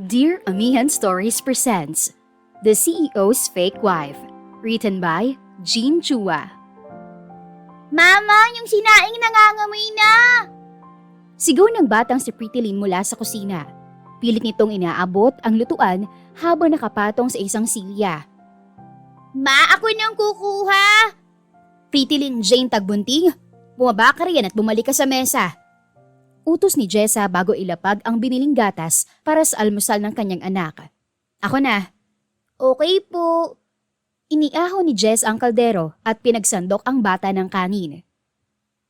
Dear Amihan Stories presents The CEO's Fake Wife, written by Jean Chua. Mama, yung sinaing nangangamoy na! Sigaw ng batang si Pretty Lynn mula sa kusina. Pilit nitong inaabot ang lutuan habang nakapatong sa isang silya. Ma, ako nang kukuha! Pretty Lynn Jane Tagbunting, bumaba ka riyan at bumalik ka sa mesa. Utos ni Jessa bago ilapag ang biniling gatas para sa almusal ng kanyang anak. Ako na. Okay po. Iniaho ni Jess ang kaldero at pinagsandok ang bata ng kanin.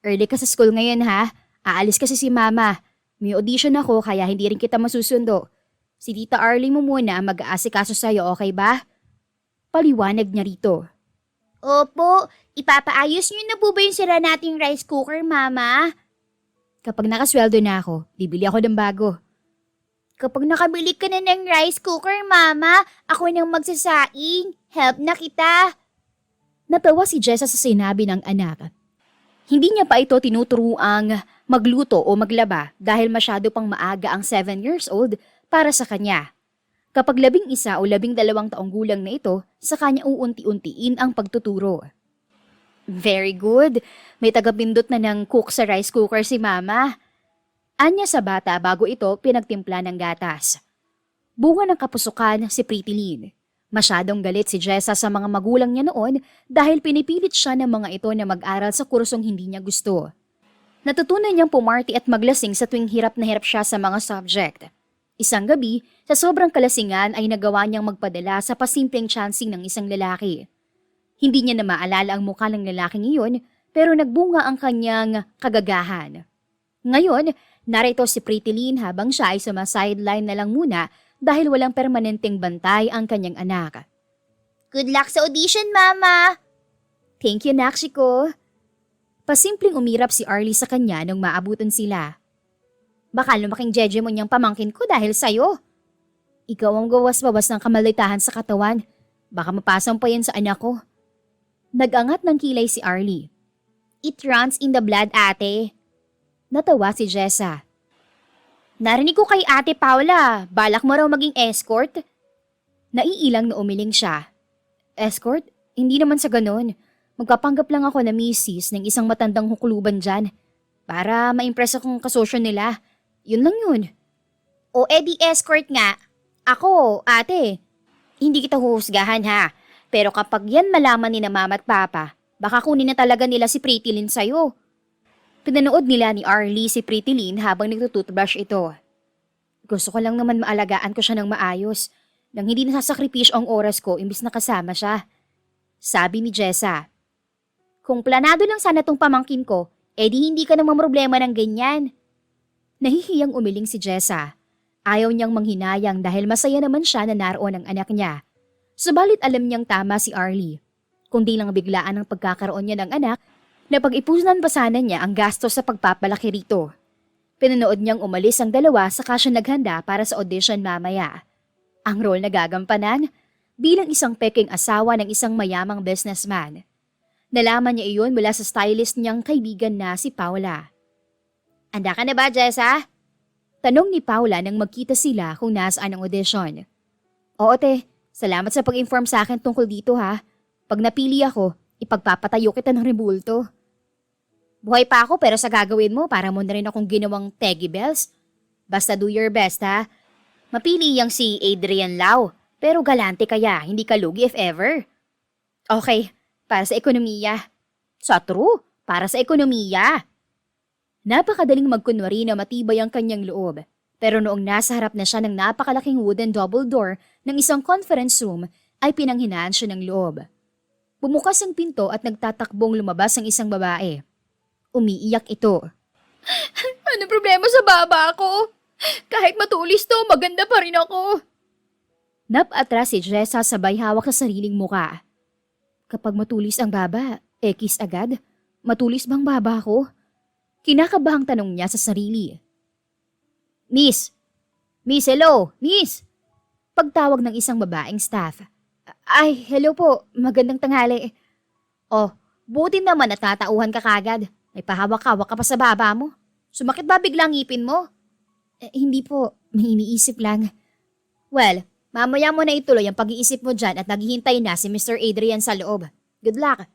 Early ka sa school ngayon ha? Aalis kasi si mama. May audition ako kaya hindi rin kita masusundo. Si Tita Arlie mo muna ang mag-aasikaso sa'yo, okay ba? Paliwanag niya rito. Opo, ipapaayos niyo na po ba yung sira nating rice cooker, Mama? Kapag nakasweldo na ako, bibili ako ng bago. Kapag nakabili ka na ng rice cooker, Mama, ako nang magsasaing. Help na kita. Natawa si Jessa sa sinabi ng anak. Hindi niya pa ito tinuturuang magluto o maglaba dahil masyado pang maaga ang 7 years old para sa kanya. Kapag 11 o 12 taong gulang na ito, sa kanya uunti-untiin ang pagtuturo. Very good. May tagapindot na ng cook sa rice cooker si Mama. Anya sa bata bago ito pinagtimpla ng gatas. Bunga ng kapusukan si Pretty Lynn. Masyadong galit si Jessa sa mga magulang niya noon dahil pinipilit siya ng mga ito na mag-aral sa kursong hindi niya gusto. Natutunan niyang pumarty at maglasing sa tuwing hirap na hirap siya sa mga subject. Isang gabi, sa sobrang kalasingan ay nagawa niyang magpadala sa pasimpleng chancing ng isang lalaki. Hindi niya na maalala ang mukha ng lalaking iyon pero nagbunga ang kanyang kagagahan. Ngayon, narito si Pretty Lynn habang siya ay sumasideline na lang muna dahil walang permanenteng bantay ang kanyang anak. Good luck sa audition, Mama! Thank you, Nakshiko. Pasimpleng umirap si Arlie sa kanya nung maabutan sila. Baka lumaking jeje mo niyang pamangkin ko dahil sa'yo. Ikaw ang gawas-bawas ng kamalitahan sa katawan. Baka mapasang pa yan sa anak ko. Nag-angat ng kilay si Arlie. It runs in the blood, ate. Natawa si Jessa. Narinig ko kay Ate Paula, balak mo raw maging escort? Naiilang na umiling siya. Escort? Hindi naman sa ganun. Magpapanggap lang ako na misis ng isang matandang hukluban dyan. Para ma-impress akong kasosyo nila. Yun lang yun. O edi escort nga. Ako, ate. Hindi kita huhusgahan ha. Pero kapag yan malaman ni na mama at papa, baka kunin na talaga nila si Pretty Lynn sa'yo. Pinanood nila ni Arlie si Pretty Lynn habang nagtututbrush ito. Gusto ko lang naman maalagaan ko siya ng maayos, nang hindi nasasakripisyo ang oras ko imbis na kasama siya. Sabi ni Jessa. Kung planado lang sana tong pamangkin ko, edi hindi ka namang problema ng ganyan. Nahihiyang umiling si Jessa. Ayaw niyang manghinayang dahil masaya naman siya na naroon ang anak niya. Subalit alam niyang tama si Arlie. Kundi lang biglaan ang pagkakaroon niya ng anak, na pag-ipunan pa sana niya ang gastos sa pagpapalaki rito. Pinanood niyang umalis ang dalawa saka siya naghanda para sa audition mamaya. Ang role na gagampanan bilang isang peking asawa ng isang mayamang businessman. Nalaman niya iyon mula sa stylist niyang kaibigan na si Paula. Handa ka na ba, Jessa? Tanong ni Paula nang magkita sila kung nasaan ang audition. Oo, te. Salamat sa pag-inform sa akin tungkol dito ha. Pag napili ako, ipagpapatayo kita ng rebulto. Buhay pa ako pero sa gagawin mo para mo na rin akong ginawang Teggy Bells. Basta do your best ha. Mapili yang si Adrian Lau, pero galante kaya, hindi ka lugi if ever. Okay, para sa ekonomiya. Sa true, para sa ekonomiya. Napakadaling magkunwari na matibay ang kanyang loob. Pero noong nasa harap na siya ng napakalaking wooden double door ng isang conference room, ay pinanghinaan siya ng loob. Bumukas ang pinto at nagtatakbong lumabas ang isang babae. Umiiyak ito. Ano problema sa baba ko? Kahit matulis to, maganda pa rin ako. Napatras si Jessa sabay hawak sa sariling muka. Kapag matulis ang baba, kiss agad? Matulis bang baba ko? Kinakabahang tanong niya sa sarili. Miss! Miss, hello! Miss! Pagtawag ng isang babaeng staff. Ay, hello po. Magandang tanghali. Oh, buti naman natatauhan ka kagad. May pahawak-hawak ka pa sa baba mo. Sumakit ba biglang ngipin mo? Hindi po. May iniisip lang. Well, mamaya mo na ituloy ang pag-iisip mo dyan at naghihintay na si Mr. Adrian sa loob. Good luck.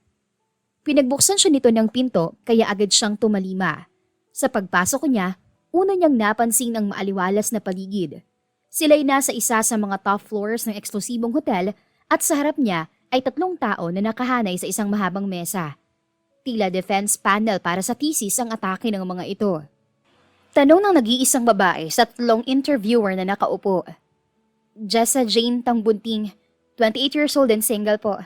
Pinagbuksan siya nito ng pinto kaya agad siyang tumalima. Sa pagpasok niya, una niyang napansin ang maaliwalas na paligid. Sila'y nasa isa sa mga top floors ng eksklusibong hotel at sa harap niya ay 3 tao na nakahanay sa isang mahabang mesa. Tila defense panel para sa thesis ang atake ng mga ito. Tanong ng nag-iisang babae sa 3 interviewer na nakaupo. Jessa Jane Tangbunting, 28 years old and single po.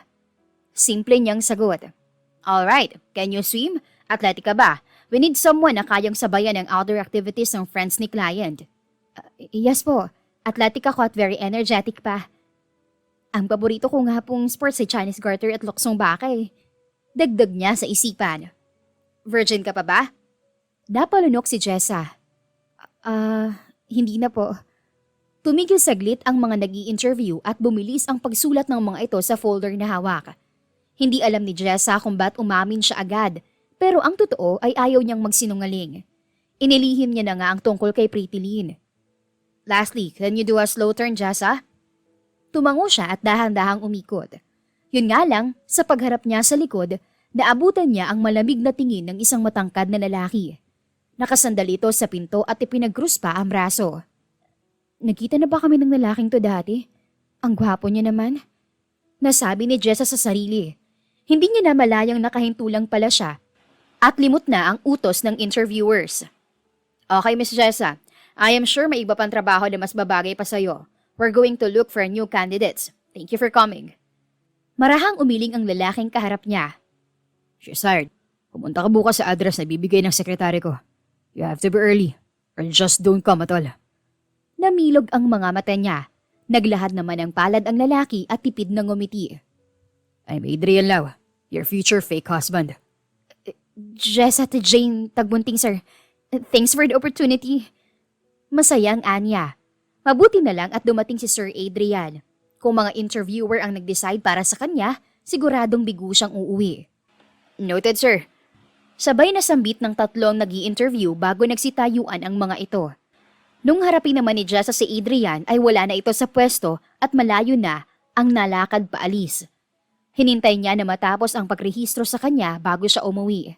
Simple niyang sagot. Alright, can you swim? Athletic ka ba? We need someone na kayang sabayan ang outdoor activities ng friends ni client. Yes po, athletic ako at very energetic pa. Ang paborito ko nga pong sports ay Chinese garter at luksong baka eh. Dagdag niya sa isipan. Virgin ka pa ba? Napalunok si Jessa. Hindi na po. Tumigil saglit ang mga nag-i-interview at bumilis ang pagsulat ng mga ito sa folder na hawak. Hindi alam ni Jessa kung ba't umamin siya agad, pero ang totoo ay ayaw niyang magsinungaling. Inilihim niya na nga ang tungkol kay Pretty Lynn. Lastly, can you do a slow turn, Jessa? Tumango siya at dahan-dahang umikot. Yun nga lang, sa pagharap niya sa likod, naabutan niya ang malamig na tingin ng isang matangkad na lalaki. Nakasandal ito sa pinto at ipinagkrus pa ang braso. Nakita na ba kami ng lalaking to dati? Ang gwapo niya naman. Nasabi ni Jessa sa sarili. Hindi niya na malayang nakahintulang pala siya at limot na ang utos ng interviewers. Okay, Miss Jessa. I am sure may iba pang trabaho na mas babagay pa sa'yo. We're going to look for new candidates. Thank you for coming. Marahang umiling ang lalaking kaharap niya. She's hired. Pumunta ka bukas sa address na bibigay ng sekretary ko. You have to be early or just don't come at all. Namilog ang mga mata niya. Naglahad naman ng palad ang lalaki at tipid na ngumiti. I'm Adrian Lau, your future fake husband. Jessa at Jane Tagbunting, sir. Thanks for the opportunity. Masayang anya. Mabuti na lang at dumating si Sir Adrian. Kung mga interviewer ang nag-decide para sa kanya, siguradong bigo siyang uuwi. Noted, sir. Sabay na sambit ng 3 nag-i-interview bago nagsitayuan ang mga ito. Nung harapin naman ni Jessa si Adrian ay wala na ito sa pwesto at malayo na ang nalakad paalis. Hinintay niya na matapos ang pagrehistro sa kanya bago siya umuwi.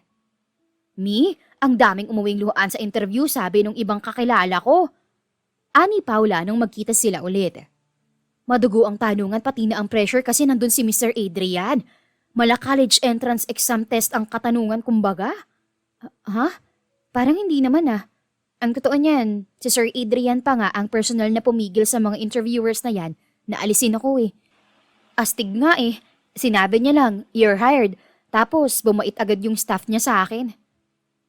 Ang daming umuwing luhaan sa interview sabi nung ibang kakilala ko. Ani Paula nung magkita sila ulit. Madugo ang tanungan pati na ang pressure kasi nandun si Mr. Adrian. Mala college entrance exam test ang katanungan kumbaga. Ha? Parang hindi naman ah. Ang totoo niyan, si Sir Adrian pa nga ang personal na pumigil sa mga interviewers na yan na alisin ako eh. Astig nga eh. Sinabi niya lang, you're hired. Tapos bumait agad yung staff niya sa akin.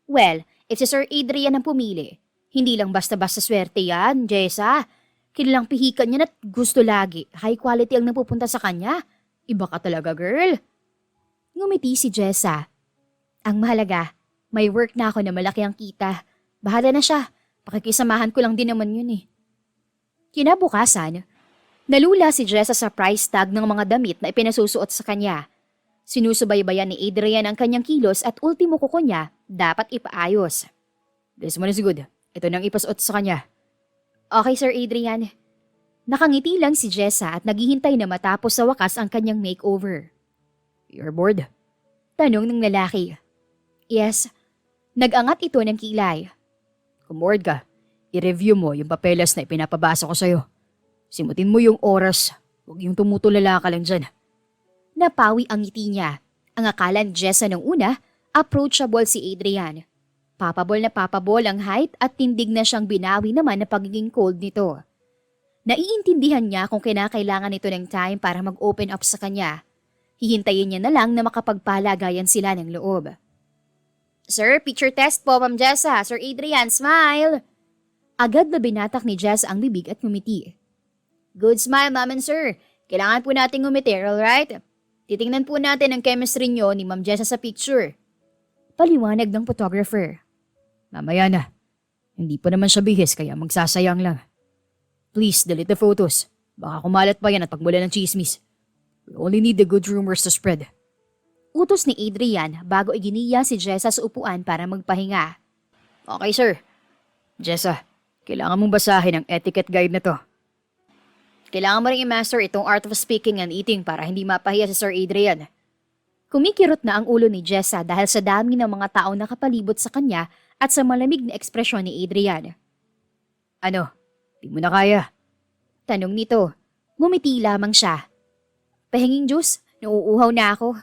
Well, if si Sir Adrian ang pumili, hindi lang basta-basta swerte yan, Jessa. Kilalang pihikan niya at gusto lagi. High quality ang napupunta sa kanya. Iba ka talaga, girl. Ngumiti si Jessa. Ang mahalaga, may work na ako na malaki ang kita. Bahala na siya. Pakikisamahan ko lang din naman yun eh. Kinabukasan, nalula si Jessa sa price tag ng mga damit na ipinasusuot sa kanya. Sinusubaybayan ni Adrian ang kanyang kilos at ultimo kuko niya dapat ipaayos. This one is good. Ito nang ipasuot sa kanya. Okay, Sir Adrian. Nakangiti lang si Jessa at naghihintay na matapos sa wakas ang kanyang makeover. You're bored? Tanong ng lalaki. Yes. Nag-angat ito ng kilay. Kung bored ka, i-review mo yung papeles na ipinapabasa ko sa'yo. Simutin mo yung oras. Huwag yung tumutulala ka lang dyan. Napawi ang ngiti niya. Ang akala ni Jessa nung una, approachable si Adrian. Papabol na papabol ang height at tindig na siyang binawi naman na pagiging cold nito. Naiintindihan niya kung kinakailangan nito ng time para mag-open up sa kanya. Hihintayin niya na lang na makapagpalagayan sila ng loob. Sir, picture test po, Ma'am Jessa. Sir Adrian, smile! Agad na binatak ni Jessa ang bibig at ngumiti. Good smile, Ma'am and Sir. Kailangan po nating ngumiti, alright? Titingnan po natin ang chemistry niyo ni Ma'am Jessa sa picture. Paliwanag ng photographer. Mamaya na. Hindi pa naman siya bihis kaya magsasayang lang. Please, delete the photos. Baka kumalat pa yan at pagmula ng chismis. We only need the good rumors to spread. Utos ni Adrian bago iginiya si Jessa sa upuan para magpahinga. Okay, sir. Jessa, kailangan mong basahin ang etiquette guide na to. kailangan mo rin i-master itong art of speaking and eating para hindi mapahiya si Sir Adrian. Kumikirot na ang ulo ni Jessa dahil sa dami ng mga taong nakapalibot sa kanya at sa malamig na ekspresyon ni Adrian. Ano? Di mo na kaya? Tanong nito. Ngumiti lamang siya. Pahinging juice, nauuhaw na ako.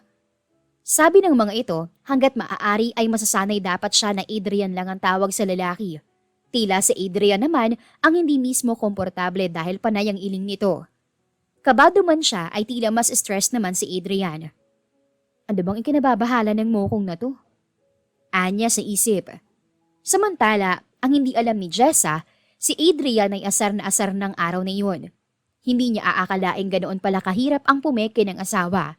Sabi ng mga ito, hanggat maaari ay masasanay dapat siya na Adrian lang ang tawag sa lalaki. Tila si Adrian naman ang hindi mismo komportable dahil panay ang iling nito. Kabado man siya ay tila mas stress naman si Adrian. Ano bang ikinababahala ng mokong na to? Anya sa isip. Samantala, ang hindi alam ni Jessa, si Adrian ay asar na asar ng araw na iyon. Hindi niya aakalaing ganoon pala kahirap ang pumeke ng asawa.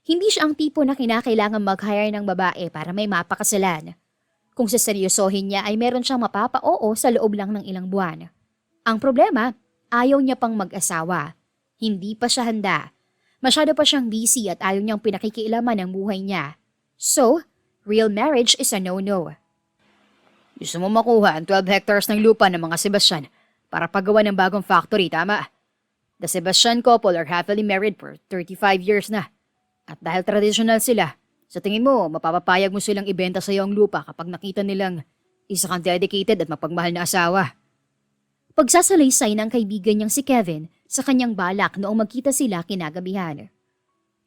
Hindi siya ang tipo na kinakailangan mag-hire ng babae para may mapakasalan. Kung seseryosohin niya ay meron siyang mapapa-oo sa loob lang ng ilang buwan. Ang problema, ayaw niya pang mag-asawa. Hindi pa siya handa. Masyado pa siyang busy at ayaw niyang pinakikialaman ang buhay niya. So, real marriage is a no-no. Gusto mo makuha ang 12 hectares ng lupa ng mga Sebastian para paggawa ng bagong factory, tama? The Sebastian couple are happily married for 35 years na. At dahil traditional sila, sa tingin mo, mapapapayag mo silang ibenta sa iyo ang lupa kapag nakita nilang isa kang dedicated at mapagmahal na asawa. Pagsasalaysay ng kaibigan niyang si Kevin sa kanyang balak noong magkita sila kinagabihan.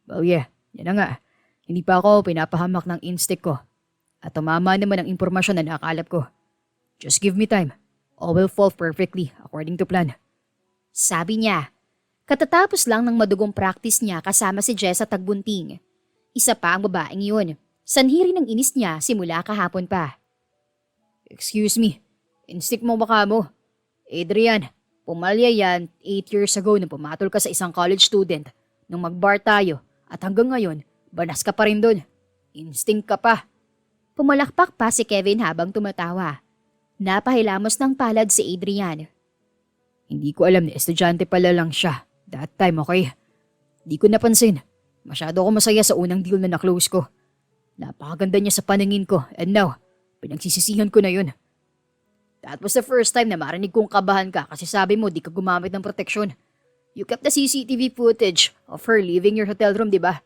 Well, yeah. Yan na nga. Hindi pa ako pinapahamak ng instinct ko. At tumama naman ang impormasyon na nakalap ko. Just give me time. All will fall perfectly according to plan. Sabi niya. Katatapos lang ng madugong practice niya kasama si Jessa Tagbunting. Isa pa ang babaeng yun. Sanhi rin ang inis niya simula kahapon pa. Excuse me. Instinct mo baka mo? Adrian, pumalya yan 8 years ago nung pumatol ka sa isang college student. Nung mag-bar tayo at hanggang ngayon, banas ka pa rin dun. Instinct ka pa. Pumalakpak pa si Kevin habang tumatawa. Napahilamos ng palad si Adrian. Hindi ko alam na estudyante pala lang siya. That time, okay? Di ko napansin. Masyado ako masaya sa unang deal na na-close ko. Napakaganda niya sa paningin ko and now, pinagsisisihan ko na yun. That was the first time na marinig kong kabahan ka kasi sabi mo di ka gumamit ng proteksyon. You kept the CCTV footage of her leaving your hotel room, di ba?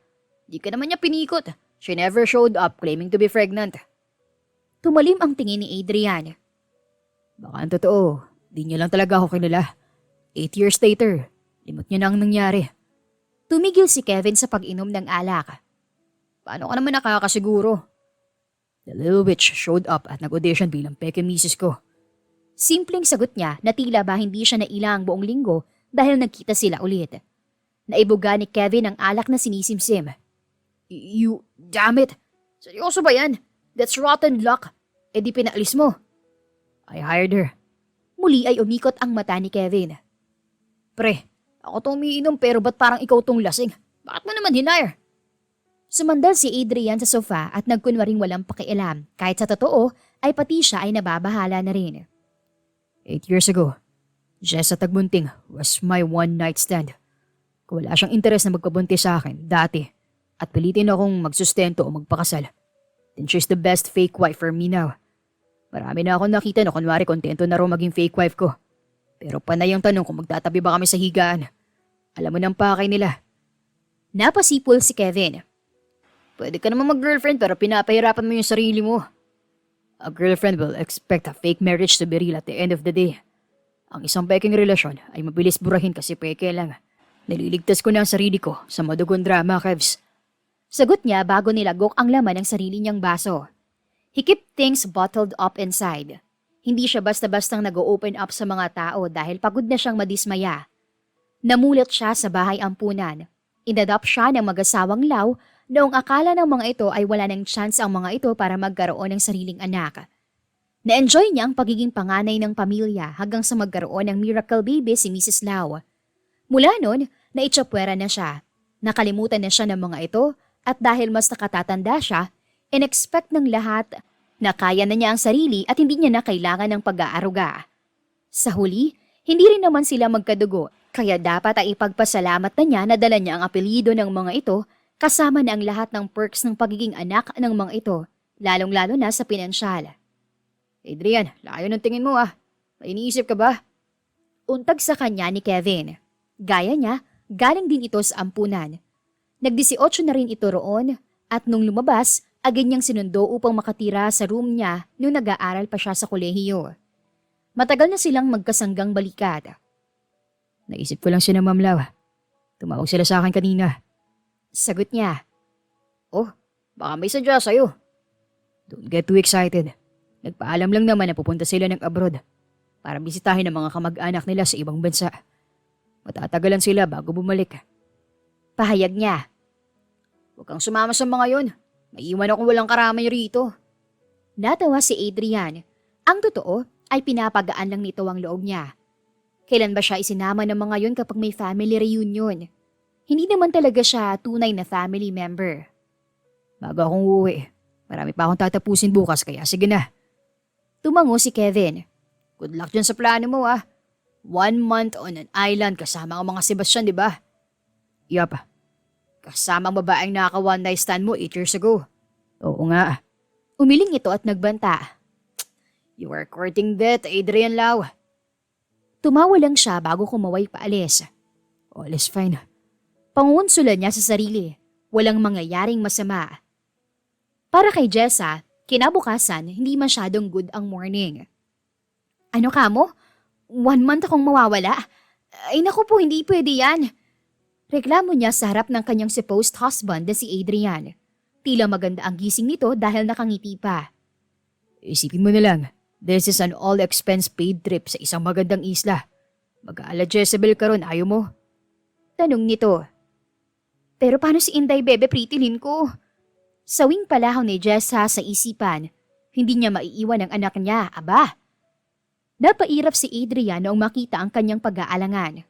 Di ka naman niya pinikot. She never showed up claiming to be pregnant. Tumalim ang tingin ni Adrian. Baka ang totoo, di niya lang talaga ako kilala. 8 years later, limot niya na ang nangyari. Tumigil si Kevin sa pag-inom ng alak. Paano ka naman nakakasiguro? The little witch showed up at nag-audition bilang peke misis ko. Simpleng sagot niya na tila ba hindi siya nailang buong linggo dahil nagkita sila ulit. Naibuga ni Kevin ang alak na sinisimsim. You, damn it! Seryoso ba yan? That's rotten luck. Eh di pinaalis mo. I hired her. Muli ay umikot ang mata ni Kevin. Pre, ako tong umiinom pero ba't parang ikaw tong lasing? Bakit mo naman hinire? Sumandal si Adrian sa sofa at nagkunwaring walang pakialam kahit sa totoo ay pati siya ay nababahala na rin. 8 years ago, Jessa Tagbunting was my one night stand. Kung wala siyang interes na magpabuntis sa akin dati at pilitin akong magsustento o magpakasal, then she's the best fake wife for me now. Marami na akong nakita na kunwari kontento na raw maging fake wife ko. Pero panay ang tanong kung magtatabi ba kami sa higaan. Alam mo nang pakay nila. Napasipol si Kevin. Pwede ka naman mag-girlfriend pero pinapahirapan mo yung sarili mo. A girlfriend will expect a fake marriage to be real at the end of the day. Ang isang peking relasyon ay mabilis burahin kasi peke lang. Naliligtas ko na ang sarili ko sa madugong drama, Kevs. Sagot niya bago nilagok ang laman ng sarili niyang baso. He kept things bottled up inside. Hindi siya basta-bastang nag-open up sa mga tao dahil pagod na siyang madismaya. Namulat siya sa bahay ampunan. Inadopt siya ng mag-asawang Lau noong akala ng mga ito ay wala ng chance ang mga ito para magkaroon ng sariling anak. Na-enjoy niya ang pagiging panganay ng pamilya hanggang sa magkaroon ng miracle baby si Mrs. Lau. Mula noon, naitsapwera na siya. Nakalimutan na siya ng mga ito at dahil mas nakatatanda siya, in-expect ng lahat na kaya na niya ang sarili at hindi niya na kailangan ng pag-aaruga. Sa huli, hindi rin naman sila magkadugo kaya dapat ay ipagpasalamat na niya na dala niya ang apelyido ng mga ito kasama na ang lahat ng perks ng pagiging anak ng mga ito, lalong-lalo na sa pinansyal. Adrian, layo ng tingin mo ah. May iniisip ka ba? Untag sa kanya ni Kevin. Gaya niya, galing din ito sa ampunan. Nag-18 na rin ito roon at nung lumabas, agad niyang sinundo upang makatira sa room niya nung nag-aaral pa siya sa kolehiyo. Matagal na silang magkasanggang balikat. Naisip ko lang siya na Ma'am Lau. Tumawag sila sa akin kanina. Sagot niya. Oh, baka may sadya sa'yo. Don't get too excited. Nagpaalam lang naman na pupunta sila ng abroad para bisitahin ang mga kamag-anak nila sa ibang bansa. Matatagalan sila bago bumalik. Pahayag niya. Huwag kang sumama sa mga yon. Maiwan akong walang karamay rito. Natawa si Adrian. Ang totoo ay pinapagaan lang nito ang loob niya. Kailan ba siya isinama ng mga yon kapag may family reunion? Hindi naman talaga siya tunay na family member. Bago akong uuwi, marami pa akong tatapusin bukas kaya sige na. Tumango si Kevin. Good luck dyan sa plano mo 1 month on an island kasama ang mga Sebastian, di ba? Yup. Kasama ang babaeng nakaka-one night stand mo 8 years ago. Oo nga. Umiling ito at nagbanta. You were courting that, Adrian Lau. Tumawa lang siya bago kumaway paalis. All is fine. Pangunsulan niya sa sarili. Walang mangyayaring masama. Para kay Jessa, kinabukasan hindi masyadong good ang morning. Ano ka mo? 1 month akong mawawala? Ay naku po, hindi pwede yan. Reklamo niya sa harap ng kanyang supposed husband na si Adrian. Tila maganda ang gising nito dahil nakangiti pa. Isipin mo na lang, this is an all-expense paid trip sa isang magandang isla. Mag-aala Jezebel ka ron, ayaw mo? Tanong nito. Pero paano si Inday Bebe pritilin ko? Sawing palahaw ni Jessa sa isipan, hindi niya maiiwan ang anak niya, aba. Napairap si Adrian noong makita ang kanyang pag-aalangan.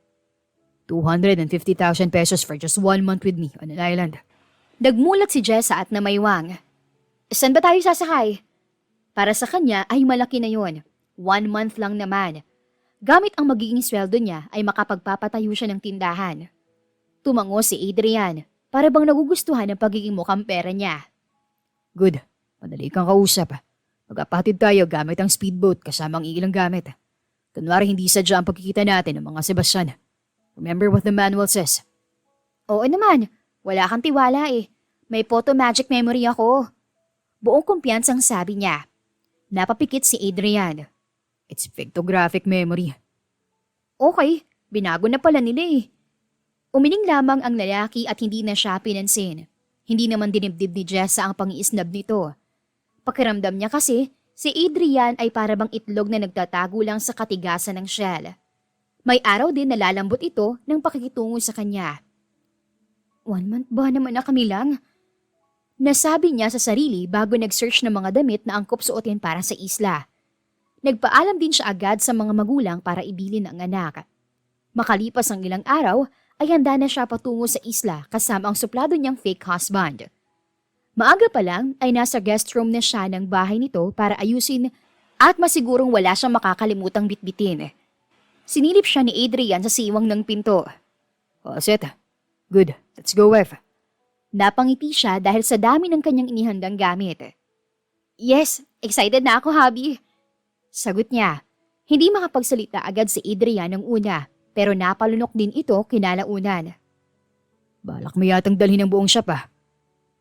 250,000 pesos for just 1 month with me on an island. Nagmulat si Jessa at namaywang. Saan ba tayo sasakay? Para sa kanya ay malaki na yon. 1 month lang naman. Gamit ang magiging sweldo niya ay makapagpapatayo siya ng tindahan. Tumango si Adrian para bang nagugustuhan ang pagiging mukhang pera niya. Good. Madali kang kausap. Magkapatid tayo gamit ang speedboat kasama ang ilang gamit. Kunwari hindi sadya ang pagkikita natin ng mga Sebastian. Remember what the manual says. Oo naman, wala kang tiwala eh. May photo magic memory ako. Buong kumpiyansang sabi niya. Napapikit si Adrian. It's pictographic memory. Okay, binago na pala nila eh. Umiling lamang ang lalaki at hindi na siya pinansin. Hindi naman dinibdib ni Jessa ang pangiisnab nito. Pakiramdam niya kasi, si Adrian ay parabang itlog na nagtatago lang sa katigasan ng shell. May araw din nalalambot ito ng pakikitungo sa kanya. 1 month ba naman na kami lang? Nasabi niya sa sarili bago nag-search ng mga damit na angkop suotin para sa isla. Nagpaalam din siya agad sa mga magulang para ibilin ang anak. Makalipas ang ilang araw, ay handa na siya patungo sa isla kasama ang suplado niyang fake husband. Maaga pa lang ay nasa guest room na siya ng bahay nito para ayusin at masigurong wala siyang makakalimutang bitbitin. Sinilip siya ni Adrian sa siwang ng pinto. All set. Good. Let's go, wife. Napangiti siya dahil sa dami ng kanyang inihandang gamit. Yes, excited na ako, hubby. Sagot niya. Hindi makapagsalita agad si Adrian ng una, pero napalunok din ito kinalaunan. Balak mo yatang dalhin ang buong shop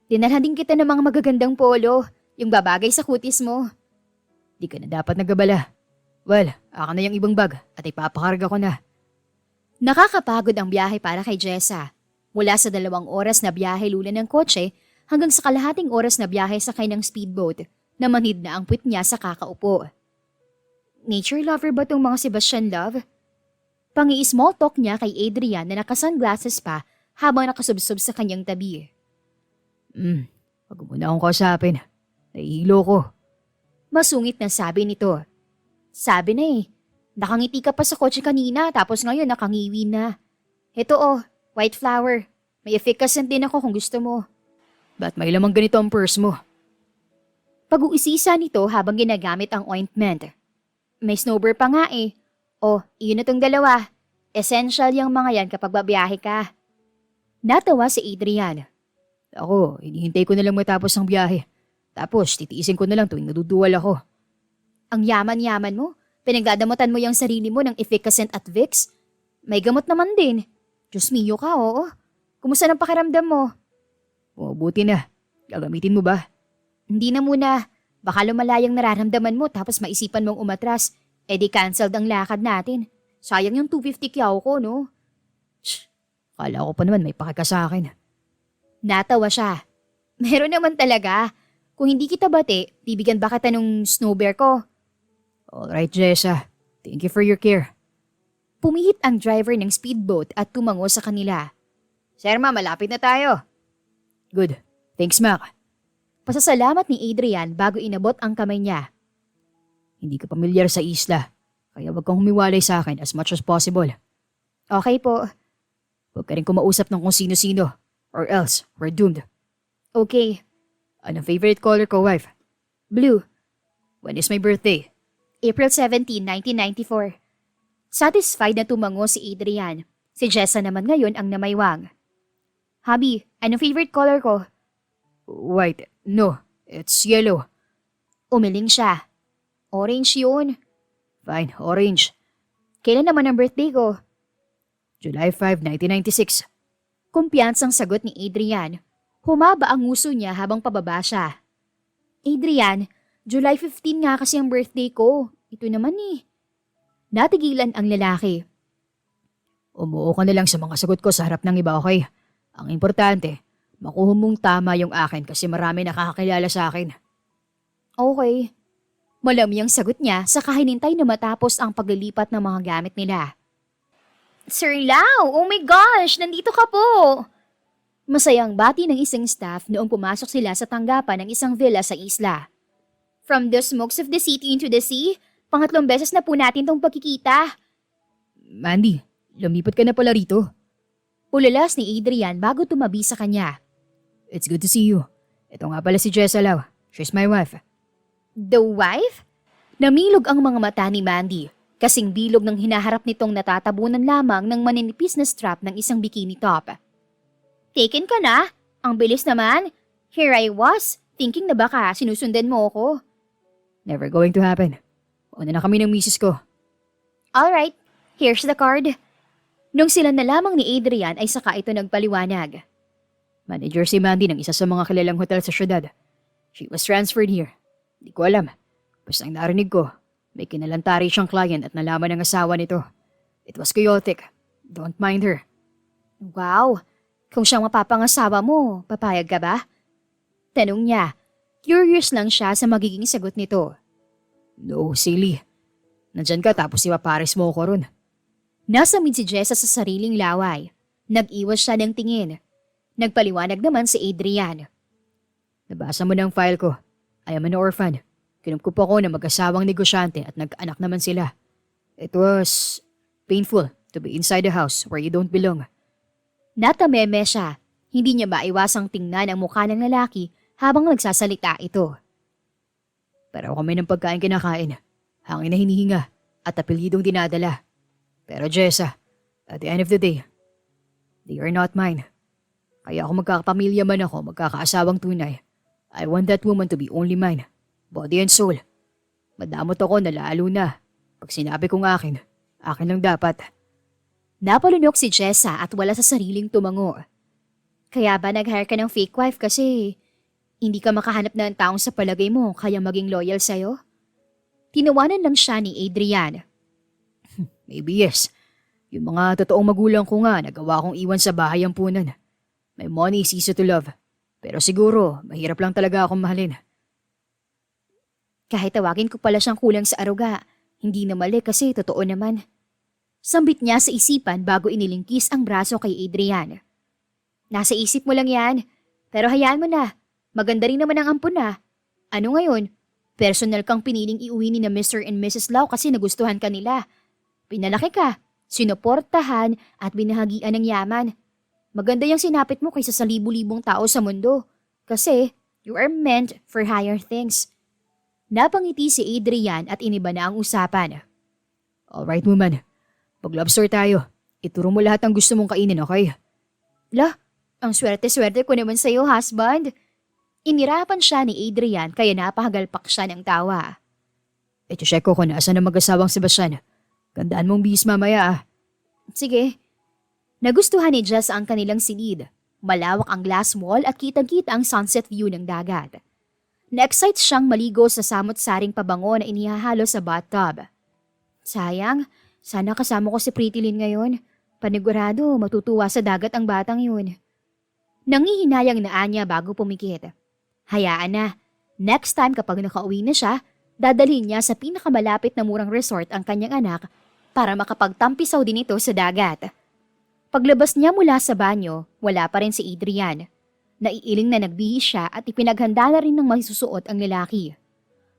Dinalhan din kita ng mga magagandang polo, yung babagay sa kutis mo. Di ka na dapat nagabala. Well, aka na yung ibang bag at ipapakarga ko na. Nakakapagod ang biyahe para kay Jessa. Mula sa 2 oras na biyahe lula ng kotse hanggang sa kalahating oras na biyahe sakay ng speedboat na manhid na ang puwit niya sa kakaupo. Nature lover ba tong mga Sebastian Love? Pangi-small talk niya kay Adrian na naka-sunglasses pa habang nakasubsob sa kanyang tabi. Wag mo na akong kausapin. Nahihilo ko. Masungit na sabi nito. Sabi na eh, nakangiti ka pa sa kotse kanina tapos ngayon nakangiwi na. Ito white flower. May efficacent din ako kung gusto mo. Ba't may lamang ganito ang purse mo? Pag-uusisa nito habang ginagamit ang ointment. May snowbird pa nga eh. Iyon na tong 2. Essential yung mga yan kapag babiyahe ka. Natawa si Adrian. Ako, hinihintay ko na lang matapos ang biyahe. Tapos, titiisin ko na lang tuwing naduduwal ako. Ang yaman-yaman mo, pinagdadamutan mo yung sarili mo ng efficacent at Vicks. May gamot naman din. Diyos mio ka, oo. Kumusta ng pakiramdam mo? Buti na. Gagamitin mo ba? Hindi na muna. Baka lumalayang nararamdaman mo tapos maisipan mong umatras. Eh di cancelled ang lakad natin. Sayang yung 250 kyaw ko, no? Kala ko pa naman may pakika sa akin. Natawa siya. Meron naman talaga. Kung hindi kita bati, bibigyan ba kita nung snow bear ko? Alright, Jessa. Thank you for your care. Pumihit ang driver ng speedboat at tumango sa kanila. Sir ma, malapit na tayo. Good. Thanks, Mac. Pasasalamat ni Adrian bago inabot ang kamay niya. Hindi ka pamilyar sa isla, kaya wag kang humiwalay sa akin as much as possible. Okay po. Huwag ka rin kumausap ng kung sino-sino, or else we're doomed. Okay. Anong favorite color ko, wife? Blue. When is my birthday? April 17, 1994. Satisfied na tumango si Adrian. Si Jessa naman ngayon ang namaywang. Hubby, anong favorite color ko? White. No, it's yellow. Umiling siya. Orange yun. Fine, orange. Kailan naman ang birthday ko? July 5, 1996. Kumpiyansang sagot ni Adrian. Humaba ang nguso niya habang pababa siya. Adrian, July 15 nga kasi ang birthday ko. Ito naman eh. Natigilan ang lalaki. Umuo ka na lang sa mga sagot ko sa harap ng iba, okay? Ang importante, makuha mong tama yung akin kasi marami nakakakilala sa akin. Okay. Malami ang sagot niya sa kahinintay na matapos ang paglilipat ng mga gamit nila. Sir Lau, oh my gosh, nandito ka po! Masayang bati ng isang staff noong pumasok sila sa tanggapan ng isang villa sa isla. From the smokes of the city into the sea, pangatlong beses na po natin tong pagkikita. Mandy, lumipat ka na pala rito. Ulalas ni Adrian bago tumabi sa kanya. It's good to see you. Ito nga pala si Jessa Lau. She's my wife. The wife? Namilog ang mga mata ni Mandy, kasing bilog ng hinaharap nitong natatabunan lamang ng maninipis na strap ng isang bikini top. Taken ka na? Ang bilis naman. Here I was, thinking na baka sinusundan mo ako. Never going to happen. Una na kami ng misis ko. Alright, here's the card. Nung sila na lamang ni Adrian ay saka ito nagpaliwanag. Manager si Mandy ng isa sa mga kilalang hotel sa syudad. She was transferred here. Di ko alam. Basta ang narinig ko, may kinalantari siyang client at nalaman ng asawa nito. It was chaotic. Don't mind her. Wow, kung siyang mapapangasawa mo, papayag ka ba? Tanong niya. Curious lang siya sa magiging sagot nito. No, silly. Nandyan ka tapos ipapares mo ko ron. Nasamid si Jessa sa sariling laway. Nag-iwas siya ng tingin. Nagpaliwanag naman si Adrian. Nabasa mo ng file ko. I am an orphan. Kinumkup ako na mag-asawang negosyante at nag-anak naman sila. It was painful to be inside the house where you don't belong. Natameme siya. Hindi niya maiwasang tingnan ang mukha ng lalaki habang nagsasalita ito. Pero kami ng pagkain kinakain, hangin na hinihinga at apelyidong dinadala. Pero Jessa, at the end of the day, they are not mine. Kaya kung magkakapamilya man ako, magkakaasawang tunay, I want that woman to be only mine, body and soul. Madamot ako na lalo na. Pag sinabi kong akin lang dapat. Napalunok si Jessa at wala sa sariling tumango. Kaya ba nag-hire ka ng fake wife kasi hindi ka makahanap ng taong sa palagay mo kaya maging loyal sa'yo? Tinawanan lang siya ni Adrian. Maybe yes. Yung mga totoong magulang ko nga, nagawa kong iwan sa bahay ang punan. My money is easy to love. Pero siguro, mahirap lang talaga akong mahalin. Kahit tawagin ko pala siyang kulang sa aruga, hindi na mali kasi totoo naman. Sambit niya sa isipan bago inilingkis ang braso kay Adrian. Nasa isip mo lang yan, pero hayaan mo na. Maganda rin naman ang ampon na. Ano ngayon? Personal kang piniling iuwi ni na Mr. and Mrs. Lau kasi nagustuhan ka nila. Pinalaki ka, sinuportahan at binahagian ng yaman. Maganda yung sinapit mo kaysa sa libu-libong tao sa mundo. Kasi you are meant for higher things. Napangiti si Adrian at iniba na ang usapan. Alright woman, pag-lobster tayo. Ituro mo lahat ng gusto mong kainin, okay? Lah, ang swerte-swerte ko naman sa'yo, husband. Inirapan siya ni Adrian kaya napahagalpak siya ng tawa. Check ko kung nasa na mag-asawang Sebastian. Gandaan mong bihis mamaya ah. Sige. Nagustuhan ni Jess ang kanilang silid. Malawak ang glass wall at kitang-kita ang sunset view ng dagat. Na-excite siyang maligo sa samot-saring pabango na inihahalo sa bathtub. Sayang, sana kasama ko si Pretty Lynn ngayon. Panigurado, matutuwa sa dagat ang batang yun. Nangihinayang na Anya bago pumikit. Hayaan na, next time kapag nakauwi na siya, dadalhin niya sa pinakamalapit na murang resort ang kanyang anak para makapagtampisaw din ito sa dagat. Paglabas niya mula sa banyo, wala pa rin si Adrian. Naiiling na nagbihis siya at ipinaghanda na rin ng masusuot ang lalaki.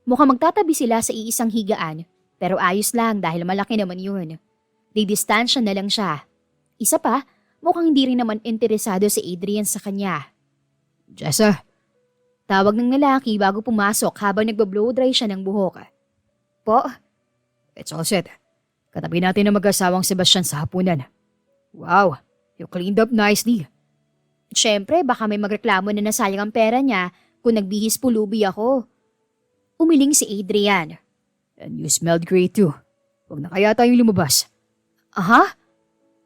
Mukhang magtatabi sila sa iisang higaan, pero ayos lang dahil malaki naman yun. Didistansya na lang siya. Isa pa, mukhang hindi rin naman interesado si Adrian sa kanya. Jessa, Tawag ng lalaki bago pumasok habang nagba-blow dry siya ng buhok. Po, it's all set. Katabi natin ang mag-asawang Sebastian sa hapunan. Wow, you cleaned up nicely. syempre baka may magreklamo na nasayang ang pera niya kung nagbihis pulubi ako. Umiling si Adrian. And you smelled great too. Huwag na kaya tayong lumabas. Aha?